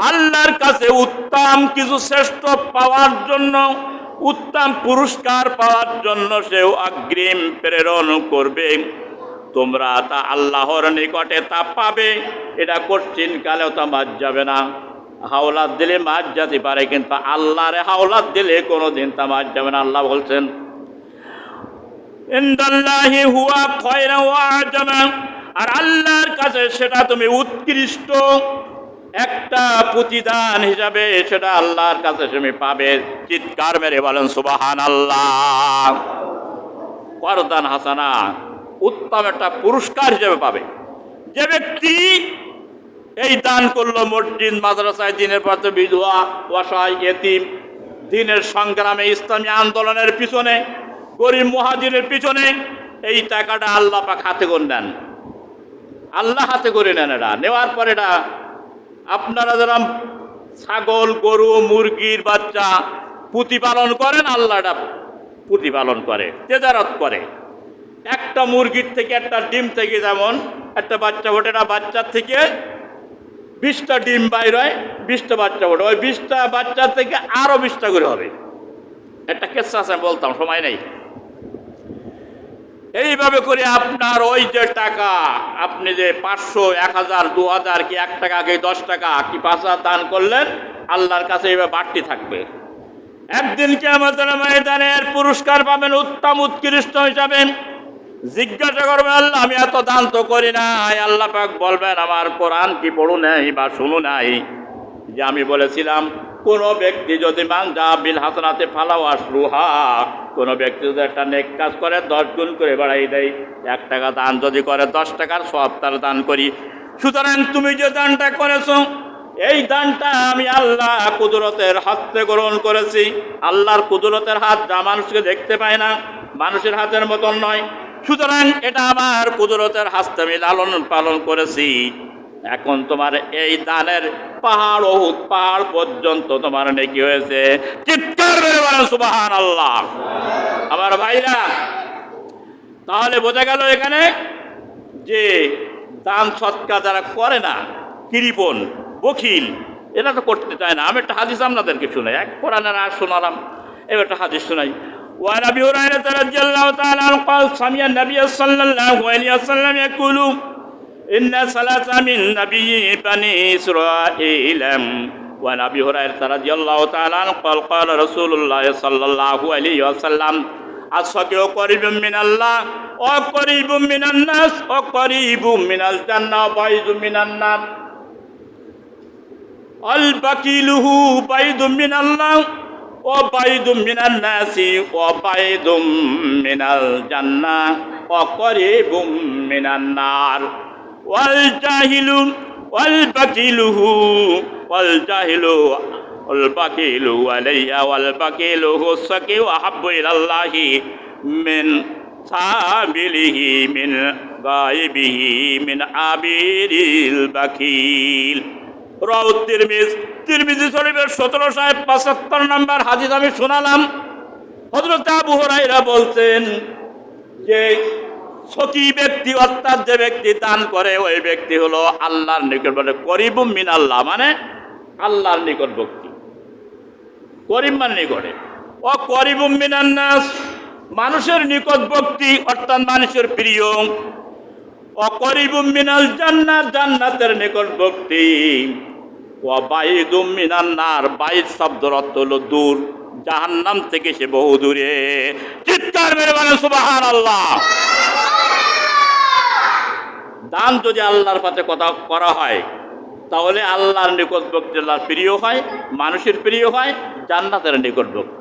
আল্লাহর কাছে উত্তম কিছু শ্রেষ্ঠ পাওয়ার জন্য, উত্তম পুরস্কার পাওয়ার জন্য সে অগ্রিম প্রেরণ করবে। তোমরা তা আল্লাহর নিকটে তা পাবে, এটা কঠিন কালেও তা মাঝ যাবে না। হাওলাত দিলে মাঝ যেতে পারে, কিন্তু আল্লাহরে হাওলাত দিলে কোনোদিন তা মাঝ যাবে না। আল্লাহ বলছেন ইনদাল্লাহি হুয়া খায়রু ওয়া আজরা, আর আল্লাহর কাছে সেটা তুমি উৎকৃষ্ট একটা প্রতিদান হিসাবে সেটা আল্লাহর কাছে তুমি পাবে। চিৎকার মেরে বলেন সুবহানাল্লাহ। করদান হাসানা উত্তম একটা পুরস্কার হিসেবে পাবে। যে ব্যক্তি এই দান করলো মসজিদ মাদ্রাসায়, দিনের পথে বিধবা অসহায় এতিম, দিনের সংগ্রামে ইসলামী আন্দোলনের পিছনে, গরিব মুহাজিরের পিছনে, এই টাকাটা আল্লাহ পাক হাতে করে নেন। আল্লাহ হাতে করে নেন। এটা নেওয়ার পর এটা আপনারা যারা ছাগল, গরু, মুরগির বাচ্চা প্রতিপালন করেন, আল্লাহ এটা প্রতিপালন করে, তেজারত করে। একটা মুরগির থেকে, একটা ডিম থেকে যেমন একটা বাচ্চা ওঠে, না বাচ্চার থেকে 20টা ডিম বাইর হয়, 20টা বাচ্চা ওঠে, ওই 20টা বাচ্চার থেকে আরো 20টা করে হবে। একটা কেসা আছে, বলতাম, সময় নেই। এইভাবে করে আপনার ওই যে টাকা, আপনি যে 500, 1000, 2000 কি 1 টাকা কি 10 টাকা কি 5000 দান করলেন, আল্লাহর কাছে এইভাবে বাড়তি থাকবে। একদিন কিয়ামতের ময়দানের পুরস্কার পাবেন উত্তম উৎকৃষ্ট হিসাবে। জিজ্ঞাসা করবে, আল্লাহ আমি এত দান তো করি নাই। আল্লাহ পাক বলবেন, আমার কোরআন কি পড়ু নাই বা শুনু নাই যে আমি বলেছিলাম কোন ব্যক্তি যদি মানজা বিল হাসানাতে ফালাও আসরুহা, কোন ব্যক্তি যদি একটা নেক কাজ করে 10 গুণ করে বাড়াই দেয়। 1 টাকা দান যদি করে 10 টাকার সওয়াব তার দান করি। সুতরাং তুমি যে দানটা করেছো, এই দানটা আমি আল্লাহ কুদরতের হাতে গ্রহণ করেছি। আল্লাহর কুদরতের হাত যা মানুষকে দেখতে পায় না, মানুষের হাতের মতন নয়। সুতরাং এটা আমার কুদরতের হাতে আমি লালন পালন করেছি। এখন তোমার এই দানের পাহাড়, ওহুদ পাহাড় পর্যন্ত তোমার নেকি হয়েছে। চিৎকার করে বলেন সুবহানাল্লাহ। আমার ভাইরা, তাহলে বোঝা গেল এখানে যে দান সৎকার যারা করে না, কৃপণ, বখিল, এরা তো করতে চায় না। আমি একটা হাদিস আপনাদেরকে শোনাই, এক কোরআনের আয়াত শোনালাম, এবার একটা হাদিস শোনাই। وعن ابي هريره رضي الله تعالى عنه قال سمع النبي صلى الله عليه وسلم يقول ان ثلاثه من نبي بني اسرائيل. وعن ابي هريره رضي الله تعالى عنه قال قال رسول الله صلى الله عليه وسلم الصدق قريب من الله وقريب من الناس وقريب من الجنة وبعيد من النار. البخيل بعيد من الله وبعيد من الناس وبعيد من الجنة وقريب من النار. والجاهل والبخيل والبخيل علي والبخيل هو السقي وأحب إلى الله من سابله من غائبه من عابر البخيل. রাও তিরমিজি শরীফের 1775 নম্বর হাদিস আমি শোনালাম। হযরত আবু হুরায়রা বলছেন যে সকি ব্যক্তি অর্থাৎ যে ব্যক্তি দান করে ওই ব্যক্তি হলো আল্লাহর নিকটবর্তী, করিবুম মিনাল্লাহ মানে আল্লাহর নিকটবর্তী, করিম মানে নিকটে, ও করিবুম মিনান নাস মানুষের নিকটবর্তী অর্থাৎ মানুষের প্রিয়, ও করিবুম মিনাল জান্নাত জান্নাতের নিকটবর্তী, ও বাইদুম মিনান নার বাইদ শব্দের অর্থ হলো দূর, জাহান্নাম থেকে সে বহু দূরে। চিৎকার মেরে বলেন সুবহানাল্লাহ। দান যদি আল্লাহর পথে কথা করা হয় তাহলে আল্লাহর নিকটবর্তী, আল্লাহর প্রিয় হয়, মানুষের প্রিয় হয়, জান্নাতের নিকটবর্তী।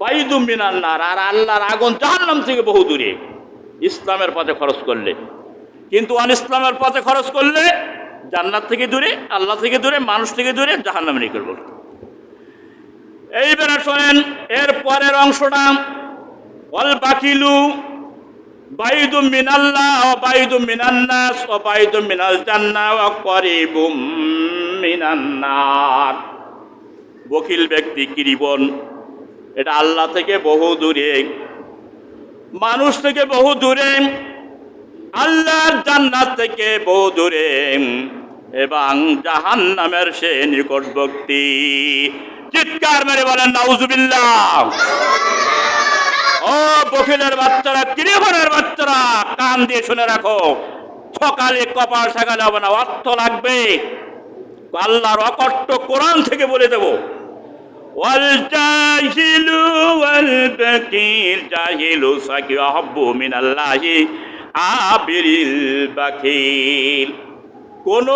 বাইদুম মিনান নার আর আল্লাহর আগুন জাহান্নাম থেকে বহু দূরে ইসলামের পথে খরচ করলে। কিন্তু অন ইসলামের পথে খরচ করলে জান্নাত থেকে দূরে, আল্লাহ থেকে দূরে, মানুষ থেকে দূরে, জাহান্নামের নিকটবর্তী। এইবারে শোনেন এর পরের অংশটা, ওয়াল বাকিলু বাইদুম মিনাল্লাহ ও বাইদুম মিনান নাস ও বাইদুম মিনাল জান্নাহ ও করিবুম মিনান নার। বখিল ব্যক্তি কৃপণ, এটা আল্লাহ থেকে বহু দূরে, মানুষ থেকে বহু দূরে, আল্লাহর জান্নাত থেকে বহু দূরে এবং জাহান্নামের সে নিকটবর্তী। চিৎকার মেরে বলেন নাউজুবিল্লাহ। ও বখিলের বাচ্চারা, কৃপণের বাচ্চারা, কান দিয়ে শুনে রাখো, সকালে কপাল সাকালে হবে না, অর্থ লাগবে। আল্লাহর অকট্ট কোরআন থেকে বলে দেব, ওয়াল জাহিলু ওয়াল বাকিল জাহিলু সাকি আহাব্বু মিনাল্লাহি আবিরিল বাকিল। কোন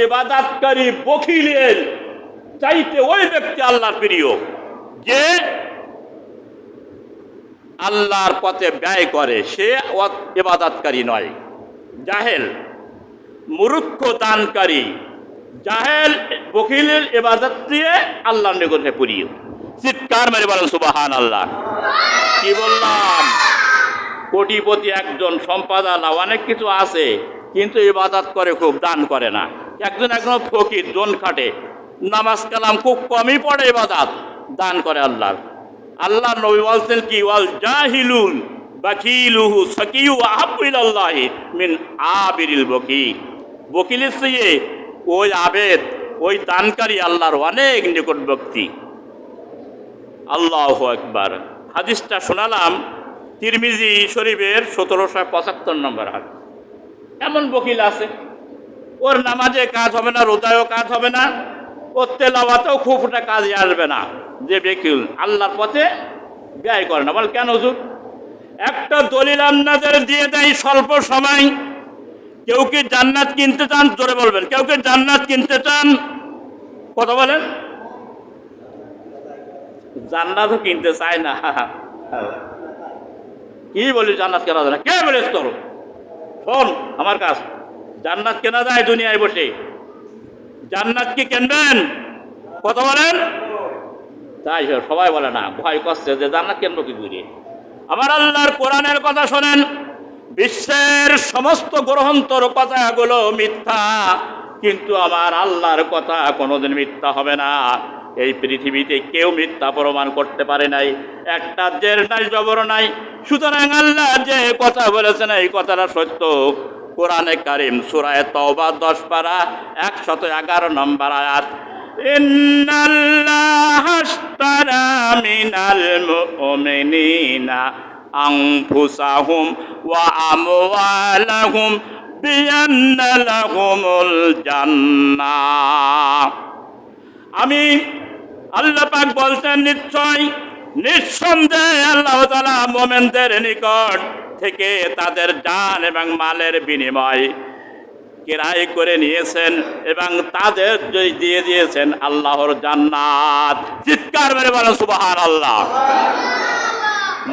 ইবাদতকারী বখিলের চাইতে ওই ব্যক্তি আল্লাহর প্রিয় যে আল্লাহর পথে ব্যয় করে, সে ইবাদতকারী নয়। জাহেল মূর্খ দানকারী, জাহেল বখিলের ইবাদত দিয়ে আল্লাহর নিকটে প্রিয়। চিৎকার মেরে বলেন সুবহানাল্লাহ। কি বললাম? কোটিপতি একজন, সম্পদ আল্লাহ, অনেক কিছু আছে, কিন্তু ইবাদত করে খুব, দান করে না। একজন ফকির, জন খাটে, নামাজ কালাম খুব কমই পড়ে, ইবাদত দান করে আল্লাহর। আল্লাহ নবী বলছেন কি, ওয়াল জাহিলুন বাকিলুহু সাকিয়ু আহাব্বু ইলাল্লাহি মিন আবিরিল বকিল। বকিলের চেয়ে ওই আবেদ, ওই দানকারী আল্লাহর অনেক নিকটবর্তী। আল্লাহু আকবার। হাদিসটা শোনালাম তিরমিজি শরীফের 1775 নম্বর হাদিস। এমন বকিল আছে, ওর নামাজে কাজ হবে না, রোজায়ও কাজ হবে না, ওর তেলাওয়াতেও খুব একটা কাজে আসবে না, যে বকিল আল্লাহর পথে ব্যয় করে না। বল কেন হুজুর? একটা দলিল আপনাদের দিয়ে দেয় স্বল্প সময়। কেউ কি জান্নাত কিনতে চান? জোরে বলবেন, কেউ কি জান্নাত কিনতে চান? কথা বলেন। জান্নাতও কিনতে চায় না। কি বলি জান্নাত কেনা যায় না? কে বলিস তোর? শোন আমার কাজ, জান্নাত কেনা যায় দুনিয়ায় বসে। জান্নাত কি কিনবেন? কথা বলেন। তাই সবাই বলে না, ভয় করছে যে জান্নাত কিনবো কি করে। আমার আল্লাহর কোরআনের কথা শোনেন, বিশ্বের সমস্ত গ্রন্থর কথাগুলো মিথ্যা, কিন্তু আমার আল্লাহর কথা কোনোদিন মিথ্যা হবে না। এই পৃথিবীতে কেউ মিথ্যা প্রমাণ করতে পারে নাই, একটা জের নাই, জবর নাই। সুতরাং আল্লাহ যে কথা বলেছেন এই কথাটা সত্য। কোরআনে কারিম সূরা তাওবা 10 পারা 111 নম্বর আয়াত, ইন্নাল্লাহা আশতারা মিনাল মুমিনিনা আনফুসাহুম ওয়া আমওয়ালাহুম বিআন্না লাহুমুল জান্নাহ। আমি আল্লাহ পাক বলছেন, নিঃসন্দেহে আল্লাহ তাআলা মুমিনদের নিকট থেকে তাদের জান এবং মালের বিনিময় ক্রয় করে নিয়েছেন এবং তাদের দিয়ে দিয়েছেন আল্লাহর জান্নাত। চিৎকার মেরে বলেন সুবহানাল্লাহ।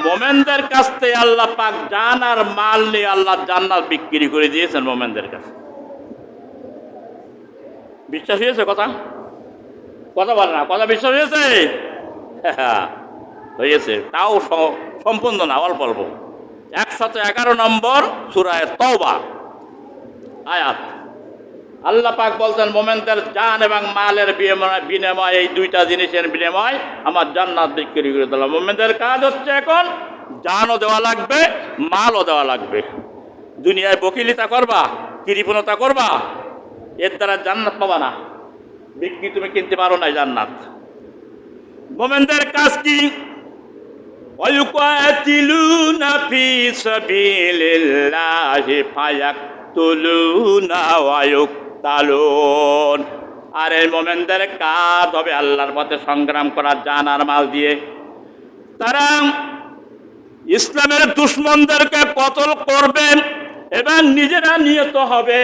মোমেনদের কাছ থেকে আল্লাহ পাক জান আর মাল নিয়ে আল্লাহ জান্নাত বিক্রি করে দিয়েছেন মোমেনদের কাছে। বিশ্বাস হয়েছে? কথা বলে না, কথা বিশ্বাস হয়েছে? হয়েছে, তাও সম্পূর্ণ না, অল্প অল্প। 111 নম্বর সূরা তাওবা আয়াত। আল্লাহ পাক বলছেন, মোমেনদের জান এবং মালের বিনিময়, এই দুইটা জিনিসের বিনিময় আমার জান্নাত বিক্রি করে দিলাম। মোমেনদের কাজ হচ্ছে এখন জানও দেওয়া লাগবে, মালও দেওয়া লাগবে। দুনিয়ায় বকিলিতা করবা, কৃপণতা করবা, এর দ্বারা জান্নাত পাবা না। বিক্রি তুমি কিনতে পারো না জান্নাত। মোমেনদের কাজ কি? ওয়ায়ুকাতিলুনা ফি সাবিলিল্লাহি ফায়াকতুলুনা ওয়া ইউকতালুন। আর এই মোমেনদের কাজ হবে আল্লাহর পথে সংগ্রাম করা জান আর মাল দিয়ে। তারা ইসলামের দুশমনদেরকে কতল করবেন এবং নিজেরা নিহত হবে।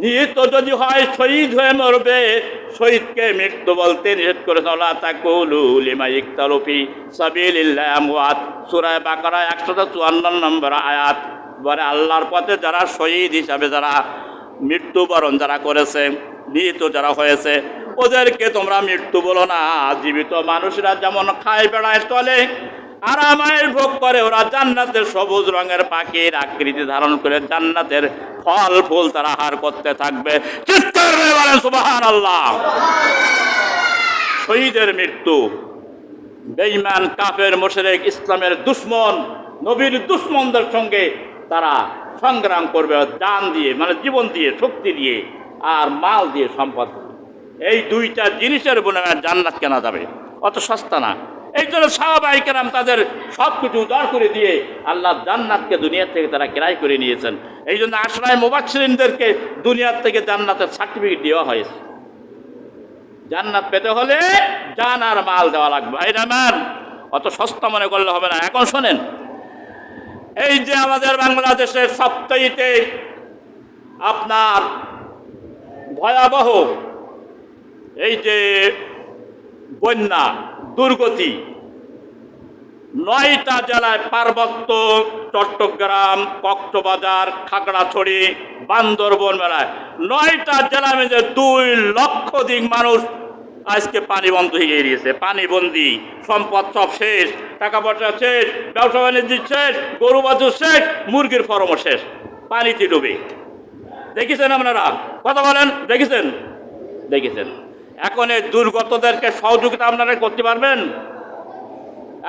নিহত যদি হয় শহীদ হয়ে মরবে। শহীদকে মৃত্যু বলতে নিষেধ করেছেন, লা তাকুলু লিমা ইকতালু ফি সাবিলিল্লাহি আমওয়াত, সূরা বাকারা 154 নম্বর আয়াত। বলে আল্লাহর পথে যারা শহীদ হিসাবে যারা মৃত্যুবরণ যারা করেছে, নিহত যারা হয়েছে, ওদেরকে তোমরা মৃত্যু বলো না। জীবিত মানুষরা যেমন খায় বেড়ায় চলে, আরামায়ের ভোগ করে, ওরা জান্নাতের সবুজ রঙের পাখির আকৃতি ধারণ করে জান্নাতের ফল ফুল তারা আহার করতে থাকবে। চিৎকার করে বলেন সুবহানাল্লাহ। শহীদের মৃত্যু বেঈমান, কাফের, মুশরিক, ইসলামের দুশমন, নবীর দুশমনদের সঙ্গে তারা সংগ্রাম করবে জান দিয়ে, মানে জীবন দিয়ে, শক্তি দিয়ে আর মাল দিয়ে, সম্পদ। এই দুইটা জিনিসের বিনিময়ে জান্নাত কেনা যাবে, অত সস্তা না। এই জন্য সাহাবায়ে কেরাম তাদের সব কিছু উদার করে দিয়ে আল্লাহ জান্নাতকে দুনিয়ার থেকে তারা ক্রয় করে নিয়েছেন। এই জন্য আশরায়ে মুবাশশিরিনদেরকে দুনিয়ার থেকে জান্নাতের সার্টিফিকেট দেওয়া হয়েছে। জান্নাত পেতে হলে জান আর মাল দেওয়া লাগবে। ভাইরা আমার, অত সস্তা মনে করলে হবে না। এখন শোনেন, এই যে আমাদের বাংলাদেশের সবচাইতে আপনার ভয়াবহ এই যে বন্যা, দুর্গতি, 9টা জেলায়, পার্বত্য, চট্টগ্রাম, কক্সবাজার, খাগড়াছড়ি, বান্দরবন মেলায় 9টা জেলার মধ্যে 2 লক্ষ অধিক মানুষ আজকে পানি বন্ধ হয়ে গিয়েছে। পানিবন্দি, সম্পদ সব শেষ, টাকা পয়সা শেষ, ব্যবসা বাণিজ্য শেষ, গরু বাছুর শেষ, মুরগির ফরমও শেষ, পানিতে ডুবে। দেখেছেন আপনারা? কথা বলেন, দেখেছেন। এখন এই দুর্গতদেরকে সহযোগিতা আপনারা করতে পারবেন?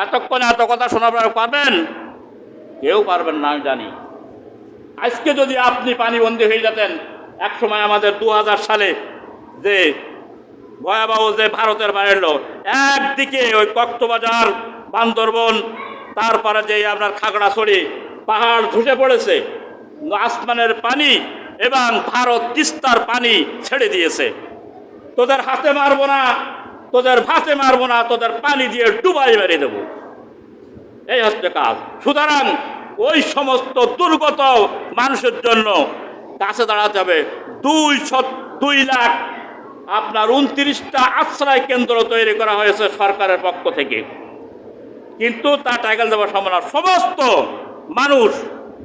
এতক্ষণে এত কথা শোনা পারবেন? কেউ পারবেন না, আমি জানি। আজকে যদি আপনি পানিবন্দী হয়ে যেতেন, এক সময় আমাদের 2000 সালে যে ভয়াবহ যে ভারতের বাইরের লোক, একদিকে ওই কক্সবাজার, বান্দরবন, তারপরে যে আপনার খাগড়াছড়ি পাহাড় ধসে পড়েছে, আসমানের পানি এবং ভারত তিস্তার পানি ছেড়ে দিয়েছে। তোদের হাতে মারবো না, তোদের ভাতে মারবো না, তোদের পানি দিয়ে ডুবাই মেরে দেবো, এই হচ্ছে কাজ। সুতরাং ওই সমস্ত দুর্গত মানুষের জন্য কাছে দাঁড়াতে হবে। 2 লাখ আপনার 29টা আশ্রয় কেন্দ্র তৈরি করা হয়েছে সরকারের পক্ষ থেকে, কিন্তু তা টাইগাল দেওয়া সম্ভব না। সমস্ত মানুষ,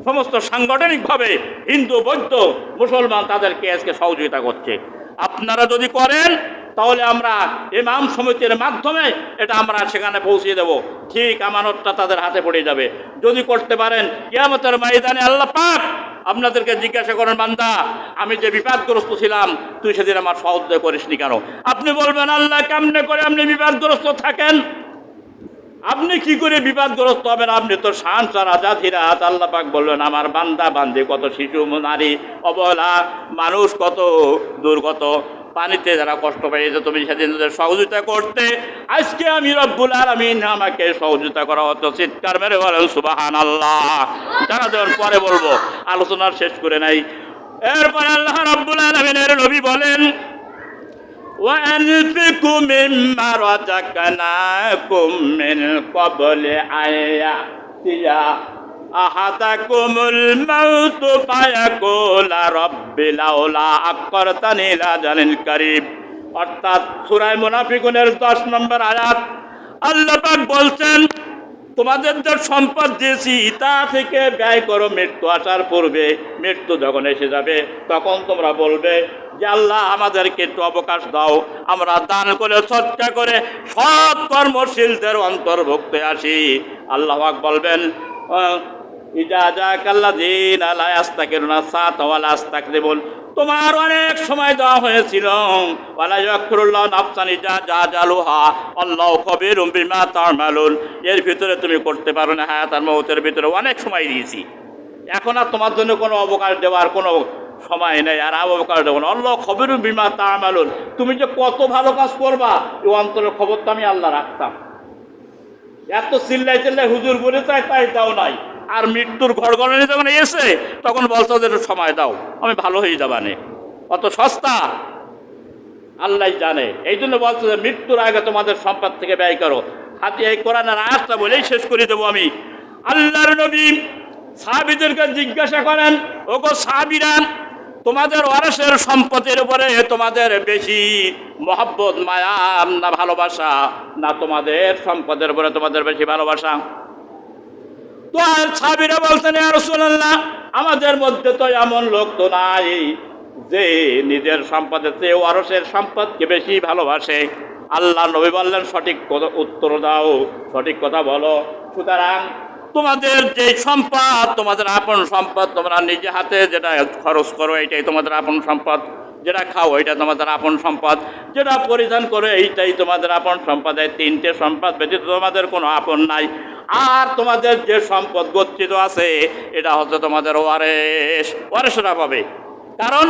সমস্ত সাংগঠনিকভাবে হিন্দু, বৌদ্ধ, মুসলমান তাদেরকে আজকে সহযোগিতা করছে। আপনারা যদি করেন তাহলে আমরা ইমাম সমিতির মাধ্যমে এটা আমরা সেখানে পৌঁছে দেব। ঠিক আমানতটা তাদের হাতে পড়ে যাবে। যদি করতে পারেন, কিয়ামতের ময়দানে আল্লাহ পাক আপনাদেরকে জিজ্ঞাসা করেন, বান্দা আমি যে বিপদগ্রস্ত ছিলাম তুই সেদিন আমার সাহায্য করিসনি কেন? আপনি বলবেন, আল্লাহ কেমনে করে আপনি বিপদগ্রস্ত থাকেন? আপনি কি করে বিপদগ্রস্ত হবেন? আপনি তো শান সারা জাতিরাত। আল্লাহ পাক বললেন, আমার বান্দা বান্দি কত শিশু, নারী, অবলা মানুষ কত দুর্গত, পানিতে যারা কষ্ট পেয়েছে তুমি সেদিন তাদের সহযোগিতা করতে, আজকে আমি রব্বুল আলামিন আমাকে সহযোগিতা করা হতো। চিৎকার মেরে বলেন সুবহানাল্লাহ। জানা দেওয়ার পরে বলবো, আলোচনার শেষ করে নাই। এরপরে আল্লাহ রব্বুল আলামিনের নবী বলেন, وأنفقوا مما رزقناكم من قبل أن يأتي أحدكم الموت فيقول رب لولا أخرتني إلى أجل قريب। অর্থাৎ সূরা মুনাফিকুনের 10 নম্বর আয়াত। আল্লাহ পাক বলছেন, তোমাদের যে সম্পদ দিয়েছি তা থেকে ব্যয় করো মৃত্যু আসার পূর্বে। মৃত্যু যখন এসে যাবে তখন তোমরা বলবে যে আল্লাহ আমাদেরকে একটু অবকাশ দাও, আমরা দান করে সৎকা করে সৎ কর্মশীলদের অন্তর্ভুক্ত আসি। আল্লাহ পাক বলবেন, ইজা জাকাল্লাযিনা লা ইস্তাকিরুনা সাআতা ওয়া লা ইস্তাকদিমুন, তোমার অনেক সময় দেওয়া হয়েছিল। ওয়ালা ইয়াকুরুল্লাহু নাফসান ইজা জাআলাহা আল্লাহু খাবীরুম বিমা তা'মালুন, এর ভিতরে তুমি করতে পারো না, হায়াত আর মওতের ভিতরে অনেক সময় দিয়েছি, এখন আর তোমার জন্য কোনো অবকাশ দেওয়ার কোনো সময় নেই, আর অবকাশ দেবো না। আল্লাহু খাবীরুম বিমা তা'মালুন, তুমি যে কত ভালো কাজ করবা এই অন্তরের খবর তো আমি আল্লাহ রাখতাম। এত চিল্লাই চিল্লাই হুজুর বলে চাই তাই দাও নাই, আর মৃত্যুর ঘরগড়ানি যখন এসে তখন বলতো যে সময় দাও, আমি ভালো হয়ে যাবানে। অত সস্তা আল্লাহ জানে। এই জন্য বলছো যে মৃত্যুর আগে তোমাদের সম্পদ থেকে ব্যয় করো। হাতে এই কোরআনের আয়াতটা বলেই শেষ করে দেবো আমি। আল্লাহর নবী সাহাবীদেরকে জিজ্ঞাসা করেন, ওগো সাহাবীরা, তোমাদের ওয়ারিসের সম্পদের উপরে তোমাদের বেশি মহব্বত মায়া না ভালোবাসা, না তোমাদের সম্পদের উপরে তোমাদের বেশি ভালোবাসা? তো আর সাহাবীরা বলতেন, ইয়া রাসূলুল্লাহ, আমাদের মধ্যে তো এমন লোক তো নাই যে নিজের সম্পদের চেয়ে ওয়ারিসের সম্পদকে বেশি ভালোবাসে। আল্লাহ নবী বললেন, সঠিক উত্তর দাও, সঠিক কথা বলো। সুতরাং তোমাদের যে সম্পদ, তোমাদের আপন সম্পদ, তোমরা নিজে হাতে যেটা খরচ করো এইটাই তোমাদের আপন সম্পদ, যেটা খাও এটা তোমাদের আপন সম্পদ, যেটা পরিধান করো এইটাই তোমাদের আপন সম্পদ। এই তিনটে সম্পদ ব্যতীত তোমাদের কোনো আপন নাই। আর তোমাদের যে সম্পদ গচ্ছিত আছে এটা হচ্ছে তোমাদের ওয়ারিস, ওয়ারিসরা পাবে। কারণ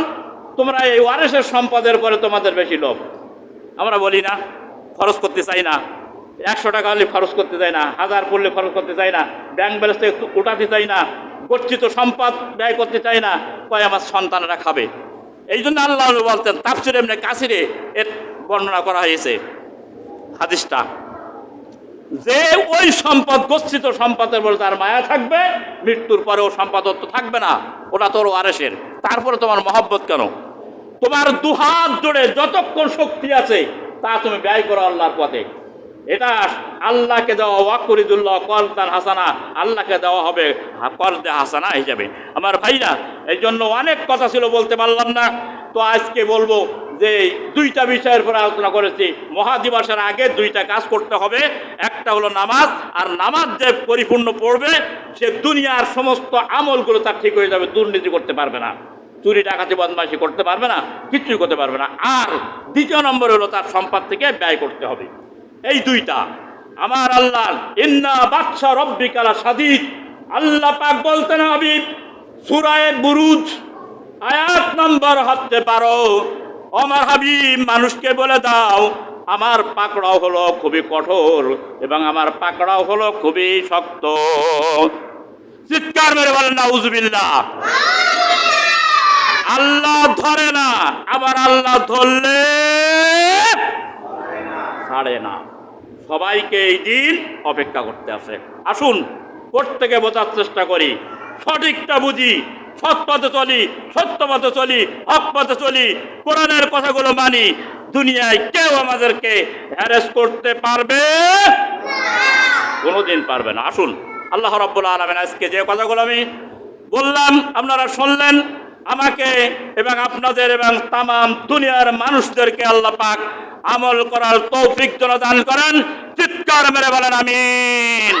তোমরা এই ওয়ারিসের সম্পদের পরে তোমাদের বেশি লোভ। আমরা বলি না, খরচ করতে চাই না, 100 টাকা হলে খরচ করতে চাই না, 1000 পড়লে খরচ করতে চাই না, ব্যাংক ব্যালেন্স থেকে উঠাতে চাই না, গচ্ছিত সম্পদ ব্যয় করতে চাই না, কয় আমার সন্তানরা খাবে। এই জন্য আল্লাহ বলতেন, তাফসীরে ইবনে কাসিরে এর বর্ণনা করা হয়েছে হাদিসটা, যে ওই সম্পদ গচ্ছিত সম্পদের বলে তার মায়া থাকবে, মৃত্যুর পরেও সম্পদত্ব থাকবে না, ওটা তোর ওয়ারিসের। তারপরে তোমার মহব্বত কেন? তোমার দুহাত জুড়ে যতক্ষণ শক্তি আছে তা তুমি ব্যয় করো আল্লাহর পথে। এটা আল্লাহকে দেওয়া ওয়াকুরিদুল্লাহ করদান হাসানা, আল্লাহকে দেওয়া হবে করদে হাসানা হিসাবে। আমার ভাইরা, এই জন্য অনেক কথা ছিল, বলতে পারলাম না। তো আজকে বলবো যে 2টা বিষয়ের উপর আলোচনা করেছি। মহাদিবসের আগে 2টা কাজ করতে হবে। একটা হলো নামাজ, আর নামাজ যে পরিপূর্ণ পড়বে সে দুনিয়ার সমস্ত আমলগুলো তার ঠিক হয়ে যাবে, দুর্নীতি করতে পারবে না, চুরি ডাকাতি বদমাইশি করতে পারবে না, কিচ্ছুই করতে পারবে না। আর 2 নম্বর হলো তার সম্পদ থেকে ব্যয় করতে হবে। এই 2টা আমার আল্লাহর ইন্না বাদশা রব্বিকা লাশাদীদ, আল্লাহ পাক বলতেন হাবিব সূরা বুরুজ আয়াত নম্বর হাতে পারো, আমার হাবিব মানুষকে বলে দাও আমার পাকড়াও হলো খুবই কঠোর এবং আমার পাকড়াও হলো খুবই শক্ত। চিৎকার মেরে বলেন নাউজুবিল্লাহ। আল্লাহ ধরে না, আবার আল্লাহ ধরলে ছাড়ে না। সবাইকে এই দিন অপেক্ষা করতে আছে। আসুন প্রত্যেকে বোঝার চেষ্টা করি, সঠিকটা বুঝি, সৎ পথে চলি, সত্য পথে চলি, হক পথে চলি, কোরআনের কথাগুলো মানি। দুনিয়ায় কেউ আমাদেরকে হ্যারেস করতে পারবে কোনোদিন পারবে না। আসুন আল্লাহ রাব্বুল আলামিন আজকে যে কথাগুলো আমি বললাম আপনারা শুনলেন, আমাকে এবং আপনাদের এবং তাম দুনিয়ার মানুষদেরকে আল্লাহ পাক আমল করার তৌফিক যেন দান করেন। চিৎকার মেরে বলেন আমিন।